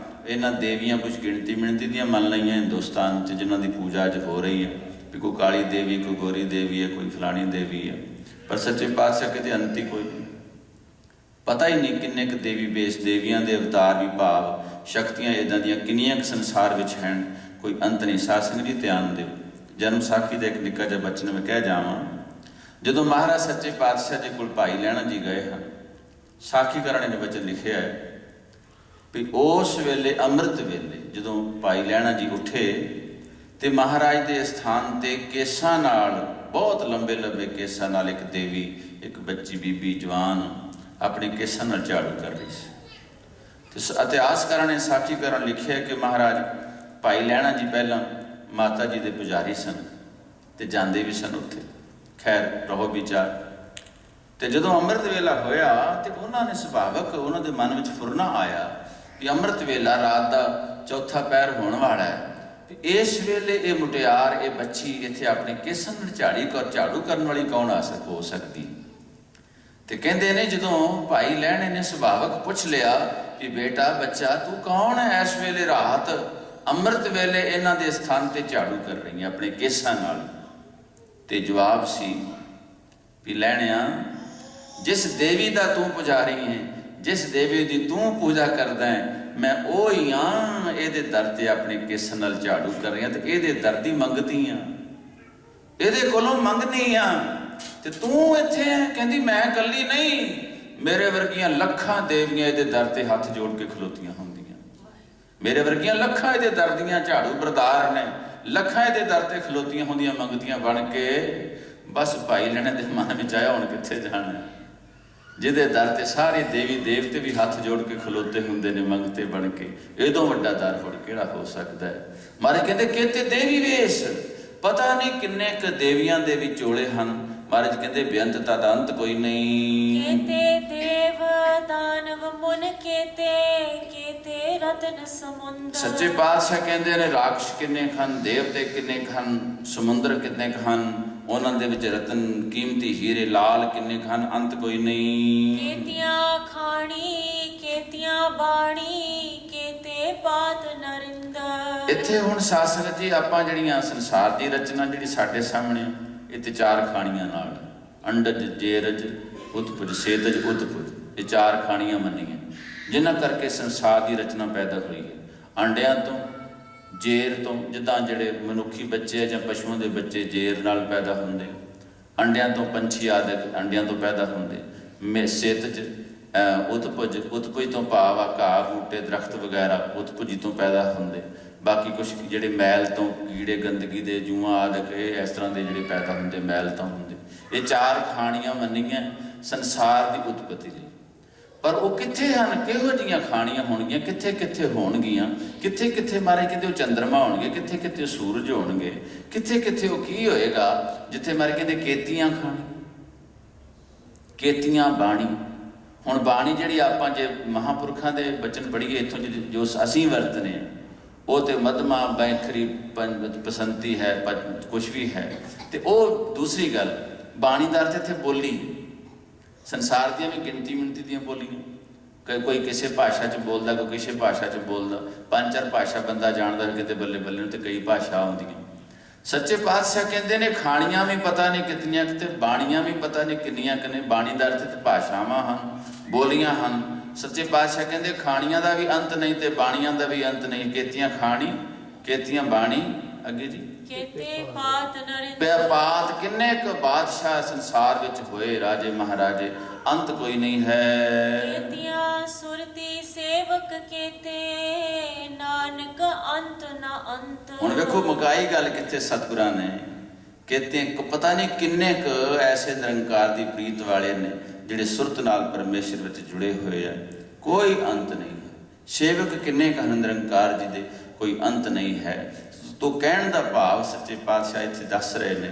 ਇਹਨਾਂ ਦੇਵੀਆਂ ਕੁਝ ਗਿਣਤੀ ਦੀਆਂ ਮੰਨ ਲਈਆਂ ਹਿੰਦੁਸਤਾਨ 'ਚ ਜਿਨ੍ਹਾਂ ਦੀ ਪੂਜਾ ਅੱਜ ਹੋ ਰਹੀ ਹੈ ਵੀ ਕੋਈ ਕਾਲੀ ਦੇਵੀ, ਕੋਈ ਗੋਰੀ ਦੇਵੀ ਹੈ, ਕੋਈ ਫਲਾਣੀ ਦੇਵੀ ਹੈ, ਪਰ ਸੱਚੇ ਪਾਤਸ਼ਾਹ ਕਿਤੇ ਅੰਤ ਹੀ ਕੋਈ ਨਹੀਂ। ਪਤਾ ਹੀ ਨਹੀਂ ਕਿੰਨੇ ਕੁ ਦੇਵੀ ਵੇਸ਼ ਦੇਵੀਆਂ ਦੇ ਅਵਤਾਰ ਵੀ ਭਾਵ ਸ਼ਕਤੀਆਂ ਇੱਦਾਂ ਦੀਆਂ ਕਿੰਨੀਆਂ ਕੁ ਸੰਸਾਰ ਵਿੱਚ ਹਨ, ਕੋਈ ਅੰਤ ਨਹੀਂ। ਸਾਧ ਸੰਗਤ ਜੀ ਧਿਆਨ ਦਿਓ। ਜਨਮ ਸਾਖੀ ਦਾ ਇੱਕ ਨਿੱਕਾ ਜਿਹਾ ਬਚਨ ਮੈਂ ਕਹਿ ਜਾਵਾਂ। ਜਦੋਂ ਮਹਾਰਾਜ ਸੱਚੇ ਪਾਤਸ਼ਾਹ ਜੀ ਕੋਲ ਭਾਈ ਲਹਿਣਾ ਜੀ ਗਏ ਹਨ, ਸਾਖੀ ਕਰਨ ਨੇ ਬਚਨ ਲਿਖਿਆ ਹੈ ਵੀ ਉਸ ਵੇਲੇ ਅੰਮ੍ਰਿਤ ਵੇਲੇ ਜਦੋਂ ਭਾਈ ਲਹਿਣਾ ਜੀ ਉੱਠੇ ਤੇ ਮਹਾਰਾਜ ਦੇ ਸਥਾਨ ਤੇ ਕੇਸਾਂ ਨਾਲ ਬਹੁਤ ਲੰਬੇ ਲੰਬੇ ਕੇਸਾਂ ਨਾਲ ਇੱਕ ਦੇਵੀ, ਇੱਕ ਬੱਚੀ ਬੀਬੀ ਜਵਾਨ ਆਪਣੇ ਕੇਸਾਂ ਨਾਲ ਝਾੜੂ ਕਰ ਰਹੀ ਸੀ। ਤੇ ਇਤਿਹਾਸਕਾਰਾਂ ਨੇ ਸਾਖੀਕਾਰਾਂ ਲਿਖਿਆ ਕਿ ਮਹਾਰਾਜ ਭਾਈ ਲਹਿਣਾ ਜੀ ਪਹਿਲਾਂ ਮਾਤਾ ਜੀ ਦੇ ਪੁਜਾਰੀ ਸਨ ਤੇ ਜਾਂਦੇ ਵੀ ਸਨ ਉੱਥੇ। ਖੈਰ ਰਹੋ ਵਿਚਾਰ। ਤੇ ਜਦੋਂ ਅੰਮ੍ਰਿਤ ਵੇਲਾ ਹੋਇਆ ਤੇ ਉਹਨਾਂ ਨੇ ਸੁਭਾਵਕ ਉਹਨਾਂ ਦੇ ਮਨ ਵਿੱਚ ਫੁਰਨਾ ਆਇਆ ਕਿ ਅੰਮ੍ਰਿਤ ਵੇਲਾ ਰਾਤ ਦਾ ਚੌਥਾ ਪਹਿਰ ਹੋਣ ਵਾਲਾ ਹੈ, ਇਸ ਵੇਲੇ ਇਹ ਮੁਟਿਆਰ ਇਹ ਬੱਚੀ ਇੱਥੇ ਆਪਣੇ ਕੇਸਾਂ ਨਾਲ ਝਾੜੂ ਕਰਨ ਵਾਲੀ ਕੌਣ ਹੋ ਸਕਦੀ। ਤੇ ਕਹਿੰਦੇ ਨੇ ਜਦੋਂ ਭਾਈ ਲਹਿਣੇ ਨੇ ਸੁਭਾਵਕ ਪੁੱਛ ਲਿਆ ਕਿ ਬੇਟਾ ਬੱਚਾ ਤੂੰ ਕੌਣ ਹੈ, ਇਸ ਵੇਲੇ ਰਾਤ ਅੰਮ੍ਰਿਤ ਵੇਲੇ ਇਹਨਾਂ ਦੇ ਸਥਾਨ ਤੇ ਝਾੜੂ ਕਰ ਰਹੀ ਹੈ ਆਪਣੇ ਕੇਸਾਂ ਨਾਲ। ਤੇ ਜਵਾਬ ਸੀ ਵੀ ਲਹਿਣਿਆ, ਜਿਸ ਦੇਵੀ ਦਾ ਤੂੰ ਪੁਜਾਰੀ ਹੈ, ਜਿਸ ਦੇਵੀ ਦੀ ਤੂੰ ਪੂਜਾ ਕਰਦਾ ਹੈ, ਮੈਂ ਉਹ ਹੀ ਹਾਂ। ਇਹਦੇ ਦਰ ਤੇ ਆਪਣੇ ਕੇਸਾਂ ਨਾਲ ਝਾੜੂ ਕਰ ਰਹੀ ਹਾਂ ਤੇ ਇਹਦੇ ਦਰ ਦੀ ਮੰਗਦੀ ਹਾਂ, ਇਹਦੇ ਕੋਲੋਂ ਮੰਗਣੀ ਆ। ਤੇ ਤੂੰ ਇੱਥੇ ਹੈ? ਕਹਿੰਦੀ ਮੈਂ ਇਕੱਲੀ ਨਹੀਂ, ਮੇਰੇ ਵਰਗੀਆਂ ਲੱਖਾਂ ਦੇਵੀਆਂ ਇਹਦੇ ਦਰ ਤੇ ਹੱਥ ਜੋੜ ਕੇ ਖਲੋਤੀਆਂ ਹੁੰਦੀਆਂ। ਮੇਰੇ ਵਰਗੀਆਂ ਲੱਖਾਂ ਇਹਦੇ ਦਰ ਦੀਆਂ ਝਾੜੂ ਬਰਦਾਰ ਨੇ, ਲੱਖਾਂ ਇਹਦੇ ਦਰ ਤੇ ਖਲੋਤੀਆਂ ਹੁੰਦੀਆਂ ਮੰਗਦੀਆਂ ਬਣ ਕੇ। ਬਸ ਭਾਈ ਲੈਣੇ ਦੇ ਮਨ ਵਿੱਚ ਆਇਆ ਹੁਣ ਕਿੱਥੇ ਜਾਣਾ, ਜਿਹਦੇ ਦਰ ਤੇ ਸਾਰੇ ਦੇਵੀ ਦੇਵਤੇ ਵੀ ਹੱਥ ਜੋੜ ਕੇ ਖਲੋਤੇ ਹੁੰਦੇ ਨੇ ਮੰਗਤੇ ਬਣ ਕੇ। ਇਹ ਤੋਂ ਵੱਡਾ ਦਰ ਹੋਰ ਕਿਹੜਾ ਹੋ ਸਕਦਾ ਹੈ। ਮਾਰੇ ਕਹਿੰਦੇ ਕੀਤੇ ਦੇਵੀ ਵੇਸ਼, ਪਤਾ ਨਹੀਂ ਕਿੰਨੇ ਕੁ ਦੇਵੀਆਂ ਦੇ ਵੀ ਚੋਲੇ ਹਨ। ਮਹਾਰਾਜ ਕਹਿੰਦੇ ਬੇਅੰਤਤਾ ਦਾ ਅੰਤ ਕੋਈ ਨਹੀਂ। ਕੀਤੇ ਦੇਵ ਦਾਨਵ ਮੁਨ ਕੀਤੇ ਰਤਨ ਸਮੁੰਦਰ। ਸੱਚੇ ਪਾਤਸ਼ਾਹ ਕਹਿੰਦੇ ਨੇ ਰਾਖਸ਼ ਕਿੰਨੇ ਹਨ, ਦੇਵਤੇ ਕਿੰਨੇ ਹਨ, ਸਮੁੰਦਰ ਕਿੰਨੇ ਹਨ, ਉਹਨਾਂ ਦੇ ਵਿੱਚ ਰਤਨ ਕੀਮਤੀ ਹੀਰੇ ਲਾਲ ਕਿੰਨੇ ਹਨ, ਅੰਤ ਕੋਈ ਨਹੀਂ। ਕੇਤੀਆਂ ਖਾਣੀ ਕੇਤੀਆਂ ਬਾਣੀ ਕੇਤੇ ਪਾਤ ਨਰਿੰਦਰ। ਇੱਥੇ ਹੁਣ ਸ਼ਾਸਤਰ ਜੀ ਆਪਾਂ ਜਿਹੜੀਆਂ ਸੰਸਾਰ ਦੀ ਰਚਨਾ ਜਿਹੜੀ ਸਾਡੇ ਸਾਹਮਣੇ ਇਹ ਤੇ ਚਾਰ ਖਾਣੀਆਂ ਨਾਲ ਅੰਡਜ ਜੇਰਜ ਉਤਪੁਜ ਸੇਤਜ ਉਤਪੁਜ, ਇਹ ਚਾਰ ਖਾਣੀਆਂ ਮੰਨੀਆਂ ਜਿਨ੍ਹਾਂ ਕਰਕੇ ਸੰਸਾਰ ਦੀ ਰਚਨਾ ਪੈਦਾ ਹੋਈ ਹੈ। ਅੰਡਿਆਂ ਤੋਂ, ਜੇਰ ਤੋਂ, ਜਿੱਦਾਂ ਜਿਹੜੇ ਮਨੁੱਖੀ ਬੱਚੇ ਜਾਂ ਪਸ਼ੂਆਂ ਦੇ ਬੱਚੇ ਜੇਰ ਨਾਲ ਪੈਦਾ ਹੁੰਦੇ, ਅੰਡਿਆਂ ਤੋਂ ਪੰਛੀ ਆਦਿ ਅੰਡਿਆਂ ਤੋਂ ਪੈਦਾ ਹੁੰਦੇ। ਸੇਤਜ ਉਤਪੁਜ, ਉਤਪੁਜ ਤੋਂ ਭਾਵ ਆ ਘਾਹ ਬੂਟੇ ਦਰਖਤ ਵਗੈਰਾ ਉਤਪੁਜੀ ਤੋਂ ਪੈਦਾ ਹੁੰਦੇ। ਬਾਕੀ ਕੁਛ ਜਿਹੜੇ ਮੈਲ ਤੋਂ ਕੀੜੇ ਗੰਦਗੀ ਦੇ ਜੂਆਂ ਆਦਿ ਇਹ ਇਸ ਤਰ੍ਹਾਂ ਦੇ ਜਿਹੜੇ ਪੈਦਾ ਹੁੰਦੇ ਮੈਲ ਤੋਂ ਹੁੰਦੇ। ਇਹ ਚਾਰ ਖਾਣੀਆਂ ਮੰਨੀਆਂ ਸੰਸਾਰ ਦੀ ਉਤਪਤੀ ਲਈ। ਪਰ ਉਹ ਕਿੱਥੇ ਹਨ, ਕਿਹੋ ਜਿਹੀਆਂ ਖਾਣੀਆਂ ਹੋਣਗੀਆਂ, ਕਿੱਥੇ ਕਿੱਥੇ ਹੋਣਗੀਆਂ, ਕਿੱਥੇ ਕਿੱਥੇ ਮਾਰੇ ਕਿਤੇ ਉਹ ਚੰਦਰਮਾ ਹੋਣਗੇ, ਕਿੱਥੇ ਕਿੱਥੇ ਸੂਰਜ ਹੋਣਗੇ, ਕਿੱਥੇ ਕਿੱਥੇ ਉਹ ਕੀ ਹੋਏਗਾ ਜਿੱਥੇ ਮਾਰੇ ਕਹਿੰਦੇ ਕੇਤੀਆਂ ਖਾਣੀ ਕੇਤੀਆਂ ਬਾਣੀ। ਹੁਣ ਬਾਣੀ ਜਿਹੜੀ ਆਪਾਂ ਜੇ ਮਹਾਂਪੁਰਖਾਂ ਦੇ ਬਚਨ ਪੜ੍ਹੀਏ ਇੱਥੋਂ ਜੋ ਅਸੀਂ ਵਰਤਨੇ ਉਹ ਤੇ ਮਧਮਾ ਬੈਖਰੀ ਪਸੰਤੀ ਹੈ ਕੁਛ ਵੀ ਹੈ, ਤੇ ਉਹ ਦੂਸਰੀ ਗੱਲ। ਬਾਣੀ ਦਾ ਅਰਥ ਇੱਥੇ ਬੋਲੀ, ਸੰਸਾਰ ਦੀਆਂ ਵੀ ਗਿਣਤੀ ਮਿਣਤੀ ਦੀਆਂ ਬੋਲੀਆਂ, ਕੋਈ ਕਿਸੇ ਭਾਸ਼ਾ 'ਚ ਬੋਲਦਾ, ਕੋਈ ਕਿਸੇ ਭਾਸ਼ਾ 'ਚ ਬੋਲਦਾ, ਪੰਜ ਚਾਰ ਭਾਸ਼ਾ ਬੰਦਾ ਜਾਣਦਾ ਕਿਤੇ ਬੱਲੇ ਬੱਲੇ ਨੂੰ, ਤੇ ਕਈ ਭਾਸ਼ਾ ਆਉਂਦੀਆਂ। ਸੱਚੇ ਪਾਤਸ਼ਾਹ ਕਹਿੰਦੇ ਨੇ ਖਾਣੀਆਂ ਵੀ ਪਤਾ ਨਹੀਂ ਕਿਤਨੀਆਂ ਕਿਤੇ, ਬਾਣੀਆਂ ਵੀ ਪਤਾ ਨਹੀਂ ਕਿੰਨੀਆਂ ਕਿੰਨੇ। ਬਾਣੀ ਦਾ ਅਰਥ ਤੇ ਭਾਸ਼ਾਵਾਂ ਹਨ, ਬੋਲੀਆਂ ਹਨ। ਸੱਚੇ ਪਾਤਸ਼ਾਹ ਕਹਿੰਦੇ ਖਾਣੀਆਂ ਦਾ ਵੀ ਅੰਤ ਨਹੀਂ ਤੇ ਬਾਣੀਆਂ ਦਾ ਵੀ ਅੰਤ ਨਹੀਂ। ਕੇਤੀਆਂ ਖਾਣੀ ਕੇਤੀਆਂ ਬਾਣੀ, ਅੱਗੇ ਜੀ ਕੇਤੇ ਪਾਤ ਨਰਿੰਦਰ। ਪਾਤ ਕਿੰਨੇ ਕੁ ਬਾਦਸ਼ਾਹ ਸੰਸਾਰ ਵਿੱਚ ਹੋਏ, ਰਾਜੇ ਮਹਾਰਾਜੇ, ਅੰਤ ਕੋਈ ਨਹੀਂ ਹੈ। ਕੇਤੀਆਂ ਸੁਰਤੀ ਸੇਵਕ ਕੇਤੇ ਨਾਨਕ ਅੰਤ ਨਾ ਅੰਤ। ਹੁਣ ਵੇਖੋ ਮੁਕਾਈ ਗੱਲ ਕਿੱਥੇ ਸਤਿਗੁਰਾਂ ਨੇ। ਕੇਤੇ ਪਤਾ ਨਹੀਂ ਕਿੰਨੇ ਕੁ ਐਸੇ ਨਿਰੰਕਾਰ ਦੀ ਪ੍ਰੀਤ ਵਾਲੇ ਨੇ ਜਿਹੜੇ ਸੁਰਤ ਨਾਲ ਪਰਮੇਸ਼ਰ ਵਿੱਚ ਜੁੜੇ ਹੋਏ ਆ, ਕੋਈ ਅੰਤ ਨਹੀਂ ਹੈ। ਸੇਵਕ ਕਿੰਨੇ ਕੁ ਹਨ ਨਿਰੰਕਾਰ ਜੀ ਦੇ, ਕੋਈ ਅੰਤ ਨਹੀਂ ਹੈ। ਤੋ ਕਹਿਣ ਦਾ ਭਾਵ ਸੱਚੇ ਪਾਤਸ਼ਾਹ ਇੱਥੇ ਦੱਸ ਰਹੇ ਨੇ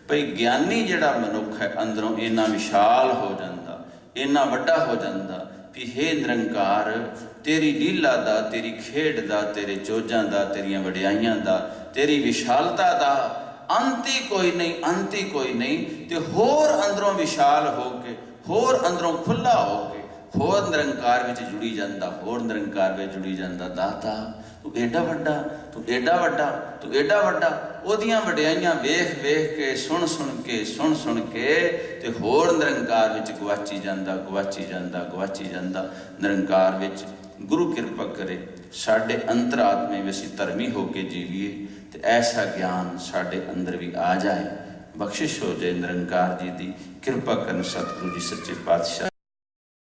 ਭਈ ਗਿਆਨੀ ਜਿਹੜਾ ਮਨੁੱਖ ਹੈ ਅੰਦਰੋਂ ਇੰਨਾ ਵਿਸ਼ਾਲ ਹੋ ਜਾਂਦਾ, ਇੰਨਾ ਵੱਡਾ ਹੋ ਜਾਂਦਾ ਵੀ ਹੇ ਨਿਰੰਕਾਰ, ਤੇਰੀ ਲੀਲਾ ਦਾ, ਤੇਰੀ ਖੇਡ ਦਾ, ਤੇਰੇ ਚੋਜਾਂ ਦਾ, ਤੇਰੀਆਂ ਵਡਿਆਈਆਂ ਦਾ, ਤੇਰੀ ਵਿਸ਼ਾਲਤਾ ਦਾ ਅੰਤ ਹੀ ਕੋਈ ਨਹੀਂ, ਅੰਤ ਹੀ ਕੋਈ ਨਹੀਂ। ਤੇ ਹੋਰ ਅੰਦਰੋਂ ਵਿਸ਼ਾਲ ਹੋ ਕੇ, ਹੋਰ ਅੰਦਰੋਂ ਖੁੱਲਾ ਹੋ ਕੇ, ਹੋਰ ਨਿਰੰਕਾਰ ਵਿੱਚ ਜੁੜੀ ਜਾਂਦਾ, ਹੋਰ ਨਿਰੰਕਾਰ ਵਿੱਚ ਜੁੜੀ ਜਾਂਦਾ। ਦਾਤਾ ਤੂੰ ਏਡਾ ਵੱਡਾ, ਤੂੰ ਏਡਾ ਵੱਡਾ, ਤੂੰ ਏਡਾ ਵੱਡਾ। ਉਹਦੀਆਂ ਵਡਿਆਈਆਂ ਵੇਖ ਵੇਖ ਕੇ, ਸੁਣ ਸੁਣ ਕੇ, ਸੁਣ ਸੁਣ ਕੇ ਤੇ ਹੋਰ ਨਿਰੰਕਾਰ ਵਿੱਚ ਗਵਾਚੀ ਜਾਂਦਾ, ਗਵਾਚੀ ਜਾਂਦਾ, ਗਵਾਚੀ ਜਾਂਦਾ। ਨਿਰੰਕਾਰ ਵਿੱਚ ਗੁਰੂ ਕਿਰਪਾ ਕਰੇ ਸਾਡੇ ਅੰਤਰਾਤਮੇ ਵਿੱਚ ਅਸੀਂ ਧਰਮੀ ਹੋ ਕੇ ਜੀਵੀਏ ਤੇ ਐਸਾ ਗਿਆਨ ਸਾਡੇ ਅੰਦਰ ਵੀ ਆ ਜਾਏ। ਬਖਸ਼ਿਸ਼ ਹੋ ਜਾਏ ਨਿਰੰਕਾਰ ਜੀ ਦੀ, ਕਿਰਪਾ ਕਰਨ ਸਤਿਗੁਰੂ ਜੀ ਸੱਚੇ ਪਾਤਸ਼ਾਹ।